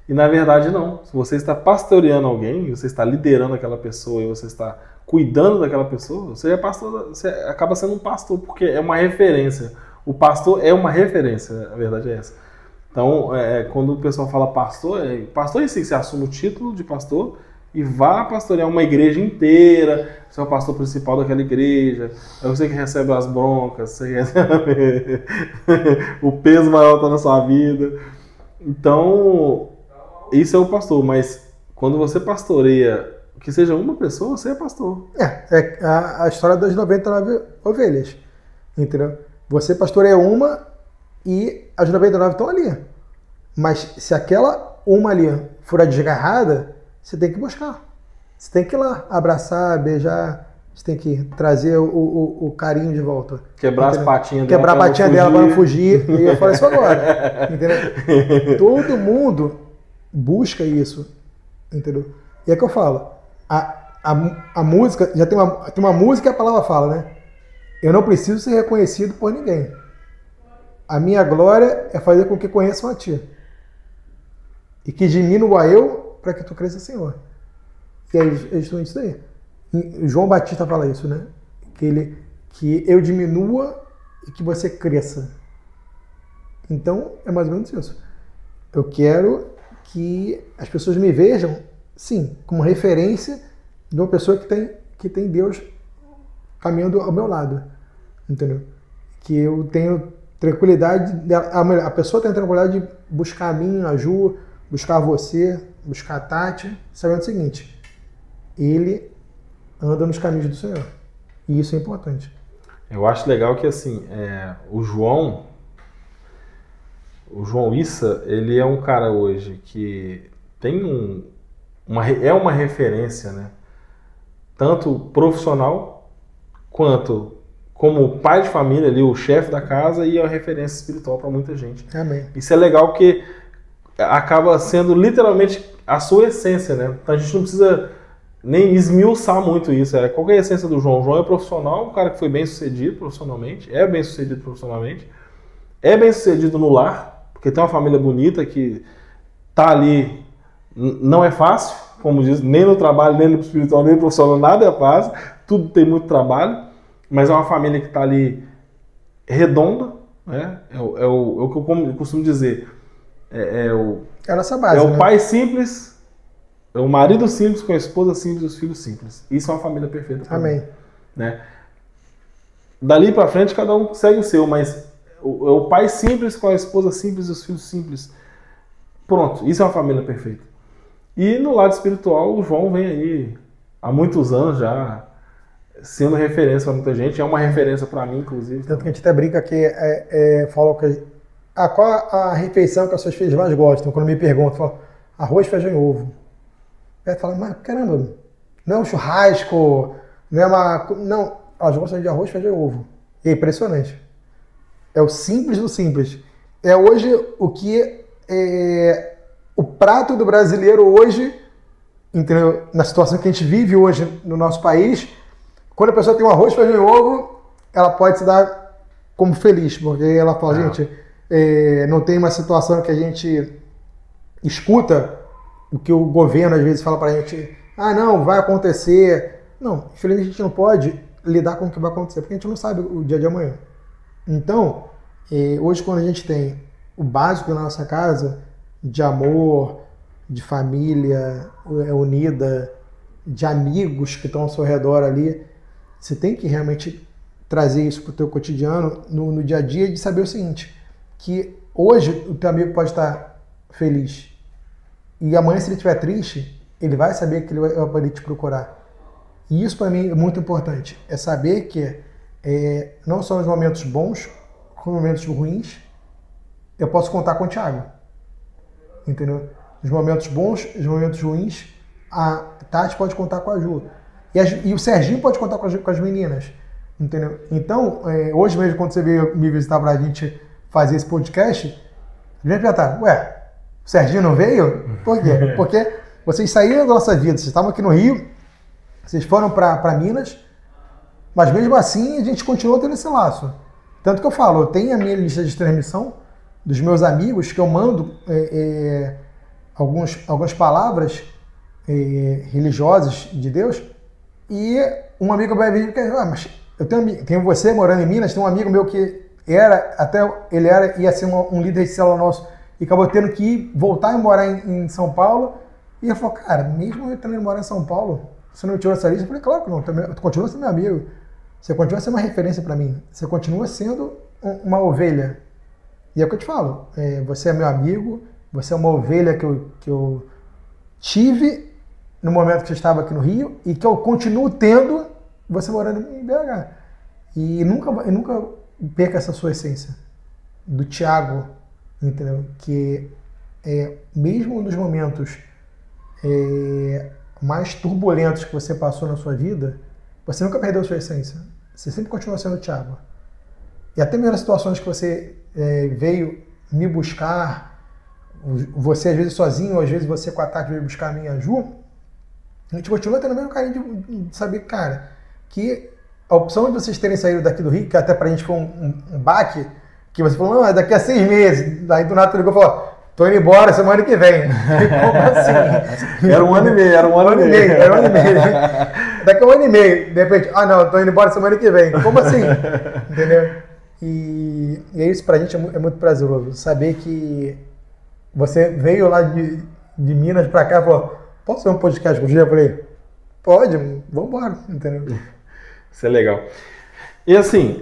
E na verdade não. Se você está pastoreando alguém, você está liderando aquela pessoa e você está cuidando daquela pessoa, você é pastor, você acaba sendo um pastor, porque é uma referência. O pastor é uma referência, a verdade é essa. Então, quando o pessoal fala pastor, pastor em si, você assume o título de pastor e vá pastorear uma igreja inteira, você é o pastor principal daquela igreja, é você que recebe as broncas, você recebe o peso maior está na sua vida. Então, isso é o pastor, mas quando você pastoreia, que seja uma pessoa, você é pastor. A história das 99 ovelhas, entendeu? Você pastoreia uma e as 99 estão ali. Mas se aquela uma ali for desgarrada, você tem que buscar. Você tem que ir lá, abraçar, beijar. Você tem que trazer o carinho de volta. Quebrar as patinhas dela. Quebrar a patinha dela para não fugir. E eu falei isso agora. Entendeu? Todo mundo busca isso, entendeu? E é que eu falo, a música, já tem uma música que a palavra fala, né? Eu não preciso ser reconhecido por ninguém. A minha glória é fazer com que conheçam a ti. E que diminua eu para que tu cresça, Senhor. E é justamente isso aí. João Batista fala isso, né? Que eu diminua e que você cresça. Então, é mais ou menos isso. Eu quero que as pessoas me vejam, sim, como referência de uma pessoa que tem Deus caminhando ao meu lado. Entendeu? Que eu tenho tranquilidade, a pessoa tem tranquilidade de buscar a mim, a Ju, buscar você, buscar a Tati, sabendo o seguinte, ele anda nos caminhos do Senhor. E isso é importante. Eu acho legal que, assim, o João Issa, ele é um cara hoje que tem uma referência, né? Tanto profissional, quanto como pai de família ali, o chefe da casa, e é uma referência espiritual para muita gente. Amém. Isso é legal porque acaba sendo literalmente a sua essência, né? Então a gente não precisa nem esmiuçar muito isso. Qual que é a essência do João? O João é profissional, um cara que foi bem sucedido profissionalmente, é bem sucedido no lar, porque tem uma família bonita que tá ali, não é fácil, como diz, nem no trabalho, nem no espiritual, nem no profissional, nada é fácil, tudo tem muito trabalho, mas é uma família que está ali redonda, né? É o que eu costumo dizer. É a nossa base, o né? pai simples, é o marido simples com a esposa simples e os filhos simples. Isso é uma família perfeita. Amém. Mim, né? Dali para frente cada um segue o seu, mas é o pai simples com a esposa simples e os filhos simples. Pronto, isso é uma família perfeita. E no lado espiritual, o João vem aí há muitos anos já sendo referência para muita gente, é uma referência para mim, inclusive. Tanto que a gente até brinca que fala que qual a refeição que as suas filhas mais gostam? Quando me perguntam, falo, arroz, feijão e ovo. Aí fala, mas caramba, não é um churrasco, não é uma... Não, elas gostam de arroz, feijão e ovo. E é impressionante. É o simples do simples. É hoje o que o prato do brasileiro hoje, entendeu? Na situação que a gente vive hoje no nosso país, quando a pessoa tem um arroz, feijão e ovo, ela pode se dar como feliz, porque ela fala, gente, não tem uma situação que a gente escuta o que o governo às vezes fala pra gente, não, vai acontecer. Não, infelizmente a gente não pode lidar com o que vai acontecer, porque a gente não sabe o dia de amanhã. Então, hoje quando a gente tem o básico na nossa casa, de amor, de família unida, de amigos que estão ao seu redor ali, você tem que realmente trazer isso para o teu cotidiano, no dia a dia, de saber o seguinte, que hoje o teu amigo pode estar feliz, e amanhã, se ele estiver triste, ele vai saber que ele vai poder te procurar. E isso para mim é muito importante, é saber que não só nos momentos bons, como nos momentos ruins, eu posso contar com o Thiago. Entendeu? Nos momentos bons, nos momentos ruins, a Tati pode contar com a Ju. E o Serginho pode contar com as meninas. Entendeu? Então, hoje mesmo, quando você veio me visitar pra gente fazer esse podcast, a gente vai perguntar, o Serginho não veio? Por quê? Porque vocês saíram da nossa vida, vocês estavam aqui no Rio, vocês foram para Minas, mas mesmo assim a gente continua tendo esse laço. Tanto que eu falo, eu tenho a minha lista de transmissão dos meus amigos, que eu mando algumas palavras religiosas de Deus, e um amigo vai vir e dizer, mas eu tenho você morando em Minas, tem um amigo meu que ia ser um líder de célula nosso, e acabou tendo que voltar e morar em São Paulo, e ele falou, cara, mesmo eu tendo que morar em São Paulo, você não me tirou essa lista? Eu falei, claro que não, tu continua sendo meu amigo, você continua sendo uma referência para mim, você continua sendo uma ovelha. E é o que eu te falo, você é meu amigo, você é uma ovelha que eu tive no momento que você estava aqui no Rio e que eu continuo tendo você morando em BH. E nunca perca essa sua essência do Thiago, entendeu? Que mesmo nos momentos mais turbulentos que você passou na sua vida, você nunca perdeu a sua essência. Você sempre continua sendo o Thiago. E até mesmo nas situações que você veio me buscar você às vezes sozinho, ou às vezes você com a Tati veio buscar a minha Ju, a gente continua tendo o mesmo carinho de saber, cara, que a opção de vocês terem saído daqui do Rio, que até pra gente foi um baque, que você falou, não, é daqui a 6 meses. Daí do nada tu ligou e falou, tô indo embora semana que vem. Como assim? Era um ano e meio, era um ano e meio. Era um ano e meio. Daqui a um ano e meio, de repente, não, tô indo embora semana que vem. Como assim? Entendeu? E é isso, pra gente é muito prazeroso. Saber que você veio lá de Minas pra cá e falou, posso fazer um podcast com o Gê? Eu falei, pode, vambora, entendeu? Isso é legal. E assim,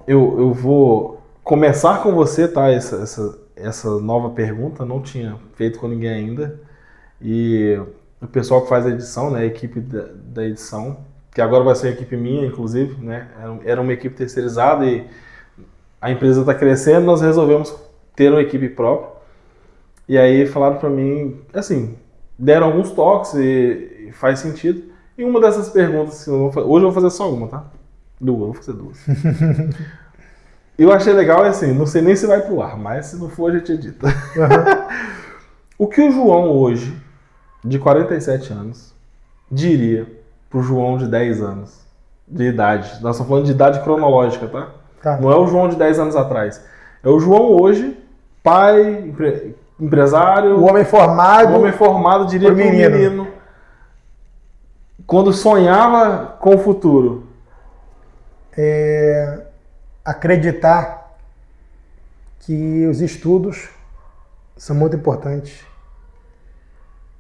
eu vou começar com você, tá? Essa nova pergunta, não tinha feito com ninguém ainda. E o pessoal que faz a edição, né? A equipe da edição, que agora vai ser a equipe minha, inclusive, né? Era uma equipe terceirizada e a empresa está crescendo, nós resolvemos ter uma equipe própria. E aí falaram para mim, assim, deram alguns toques e faz sentido. E uma dessas perguntas, hoje eu vou fazer só uma, tá? Vou fazer duas. Eu achei legal, assim, não sei nem se vai pro ar, mas se não for, a gente edita. Uhum. O que o João hoje, de 47 anos, diria pro João de 10 anos de idade? Nós estamos falando de idade cronológica, tá? Tá. Não é o João de 10 anos atrás. É o João hoje, pai, empresário... O homem formado. O homem formado, diria pro menino. Quando sonhava com o futuro. Acreditar que os estudos são muito importantes,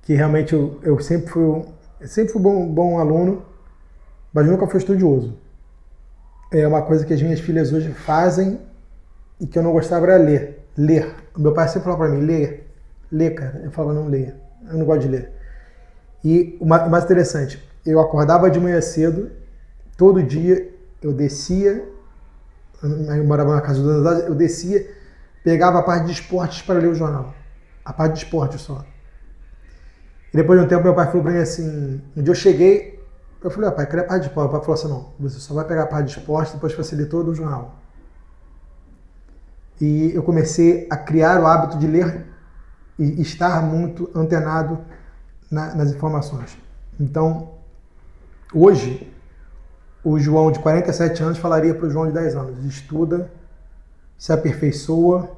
que realmente eu sempre fui bom aluno, mas nunca fui estudioso. É uma coisa que as minhas filhas hoje fazem e que eu não gostava era ler. O meu pai sempre falava para mim, lê, cara. Eu falava, não leia, eu não gosto de ler. E o mais interessante, eu acordava de manhã cedo, todo dia eu descia, eu morava na casa dos anos, eu descia, pegava a parte de esportes para ler o jornal. A parte de esportes só. E depois de um tempo meu pai falou para mim assim, um dia eu cheguei, eu falei, pai, cadê a parte de esporte? O pai falou assim, não, você só vai pegar a parte de esporte depois que você lê todo o jornal. E eu comecei a criar o hábito de ler e estar muito antenado nas informações. Então, hoje, o João de 47 anos falaria para o João de 10 anos, estuda, se aperfeiçoa,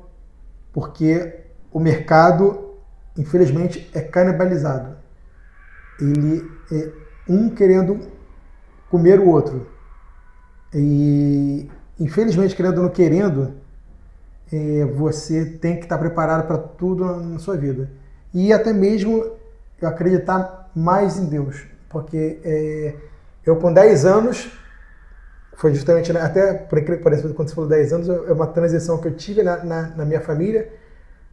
porque o mercado, infelizmente, é canibalizado. Ele é um querendo comer o outro. E, infelizmente, querendo ou não querendo, você tem que estar preparado para tudo na sua vida. E até mesmo eu acreditar mais em Deus. Porque eu com 10 anos, foi justamente, até por incrível que pareça, quando você falou 10 anos, é uma transição que eu tive na minha família,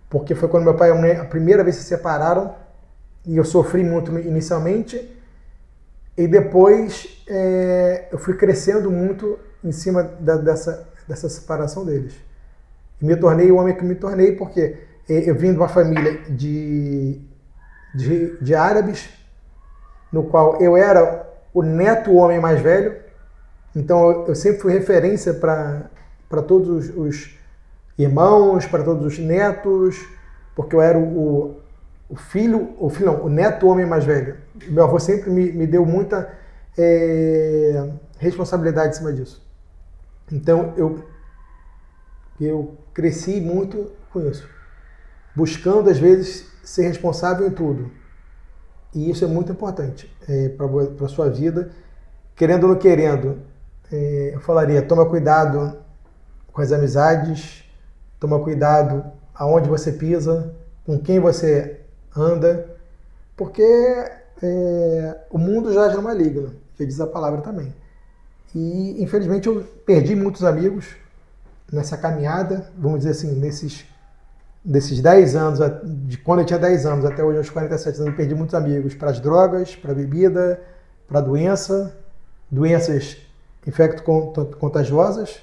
porque foi quando meu pai e a mãe a primeira vez se separaram, e eu sofri muito inicialmente, e depois eu fui crescendo muito em cima dessa separação deles. E me tornei o homem que me tornei, porque eu vim de uma família de árabes, no qual eu era o neto homem mais velho, então eu sempre fui referência para todos os irmãos, para todos os netos, porque eu era o neto homem mais velho. Meu avô sempre me deu muita responsabilidade em cima disso. Então eu cresci muito com isso, buscando às vezes ser responsável em tudo. E isso é muito importante para a sua vida. Querendo ou não querendo, eu falaria, toma cuidado com as amizades, toma cuidado aonde você pisa, com quem você anda, porque o mundo já é maligno, que diz a palavra também. E infelizmente eu perdi muitos amigos nessa caminhada, vamos dizer assim, desses 10 anos, de quando eu tinha 10 anos até hoje, aos 47 anos, eu perdi muitos amigos para as drogas, para a bebida, para a doenças infecto-contagiosas,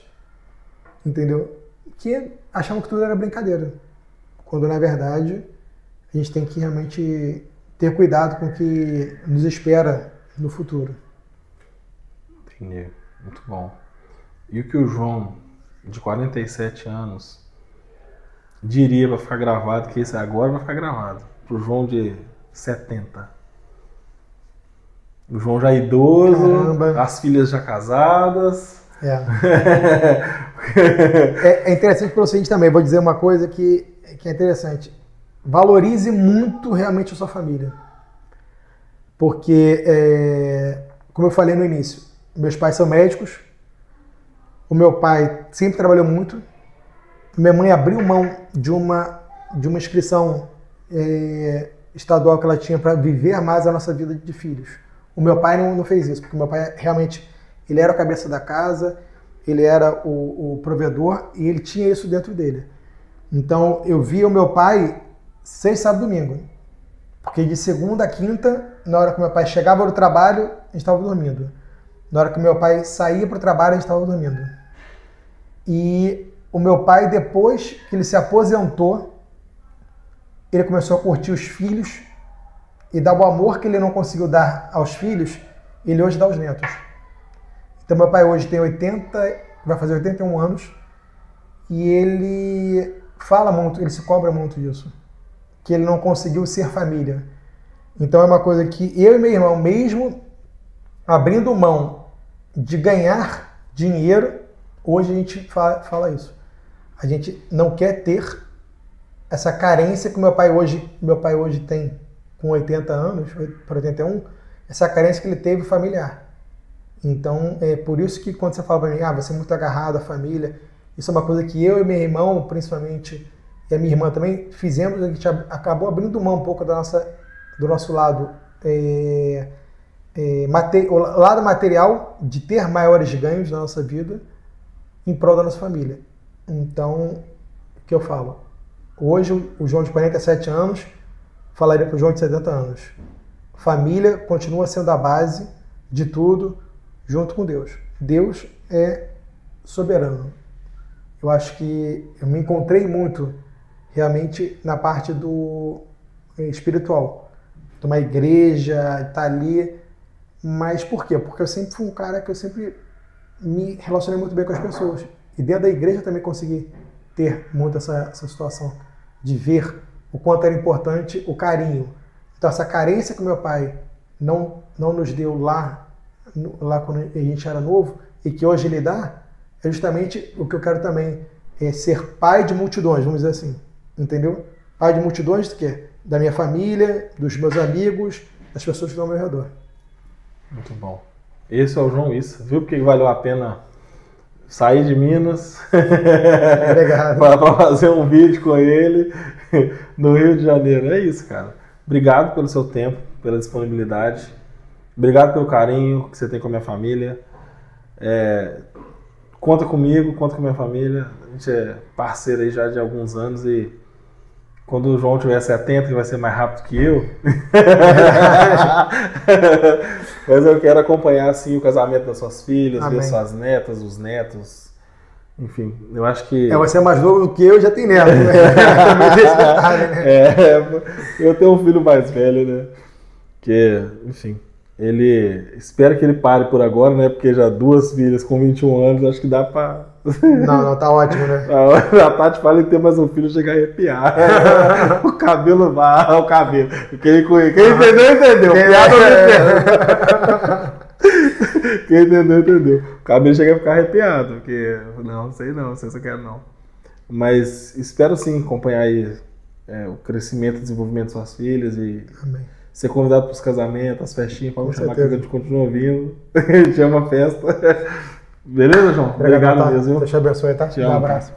entendeu? Que achavam que tudo era brincadeira, quando na verdade a gente tem que realmente ter cuidado com o que nos espera no futuro. Entendi, muito bom. E o que o João, de 47 anos, diria pra ficar gravado, que esse agora vai ficar gravado. Pro João de 70. O João já idoso, Caramba. as filhas já casadas. É interessante para o seguinte também, vou dizer uma coisa que é interessante. Valorize muito realmente a sua família. Porque, como eu falei no início, meus pais são médicos, o meu pai sempre trabalhou muito, minha mãe abriu mão de uma inscrição estadual que ela tinha para viver mais a nossa vida de filhos. O meu pai não fez isso, porque o meu pai realmente, ele era a cabeça da casa, ele era o provedor e ele tinha isso dentro dele. Então eu via o meu pai 6 sábado e domingo, porque de segunda a quinta, na hora que meu pai chegava do trabalho, a gente estava dormindo. Na hora que meu pai saía para o trabalho, a gente estava dormindo. E o meu pai, depois que ele se aposentou, ele começou a curtir os filhos e dar o amor que ele não conseguiu dar aos filhos, ele hoje dá aos netos. Então meu pai hoje tem 80, vai fazer 81 anos, e ele fala muito, ele se cobra muito disso, que ele não conseguiu ser família. Então é uma coisa que eu e meu irmão, mesmo abrindo mão de ganhar dinheiro, hoje a gente fala isso. A gente não quer ter essa carência que meu pai hoje tem com 80 anos, para 81, essa carência que ele teve familiar. Então, é por isso que quando você fala para mim, você é muito agarrado à família, isso é uma coisa que eu e meu irmão, principalmente, e a minha irmã também, fizemos, a gente acabou abrindo mão um pouco do nosso lado, o lado material, de ter maiores ganhos na nossa vida, em prol da nossa família. Então, o que eu falo? Hoje, o João de 47 anos, falaria para o João de 70 anos. Família continua sendo a base de tudo, junto com Deus. Deus é soberano. Eu acho que eu me encontrei muito, realmente, na parte do espiritual. De uma igreja, estar ali. Mas por quê? Porque eu sempre fui um cara que eu sempre me relacionei muito bem com as pessoas. E dentro da igreja eu também consegui ter muito essa situação de ver o quanto era importante o carinho. Então essa carência que meu pai não nos deu lá quando a gente era novo e que hoje ele dá, é justamente o que eu quero também, é ser pai de multidões, vamos dizer assim, entendeu? Pai de multidões do quê? Da minha família, dos meus amigos, das pessoas que estão ao meu redor. Muito bom. Esse é o João Issa, viu porque valeu a pena sair de Minas para fazer um vídeo com ele no Rio de Janeiro. É isso, cara. Obrigado pelo seu tempo, pela disponibilidade. Obrigado pelo carinho que você tem com a minha família. Conta comigo, conta com a minha família. A gente é parceiro aí já de alguns anos e quando o João tiver 70, ele vai ser mais rápido que eu. Mas eu quero acompanhar assim o casamento das suas filhas, ver suas netas, os netos. Enfim, eu acho que... Você é mais novo do que eu, já tem neto, né? Eu tenho um filho mais velho, né? Que, enfim, espero que ele pare por agora, né? Porque já 2 filhas com 21 anos, acho que dá pra... Não, tá ótimo, né? A Tati fala que ter mais um filho, chega a arrepiar. O cabelo vai, o cabelo. Quem entendeu, entendeu. Piada Quem entendeu, entendeu. O cabelo chega a ficar arrepiado, porque não sei se eu quero não. Mas espero sim acompanhar aí o crescimento e desenvolvimento de suas filhas e Amém. Ser convidado para os casamentos, as festinhas, para me chamar que a gente continua ouvindo. A gente ama a festa. Beleza, João? Obrigado mesmo. Deus te abençoe, tá? Um abraço.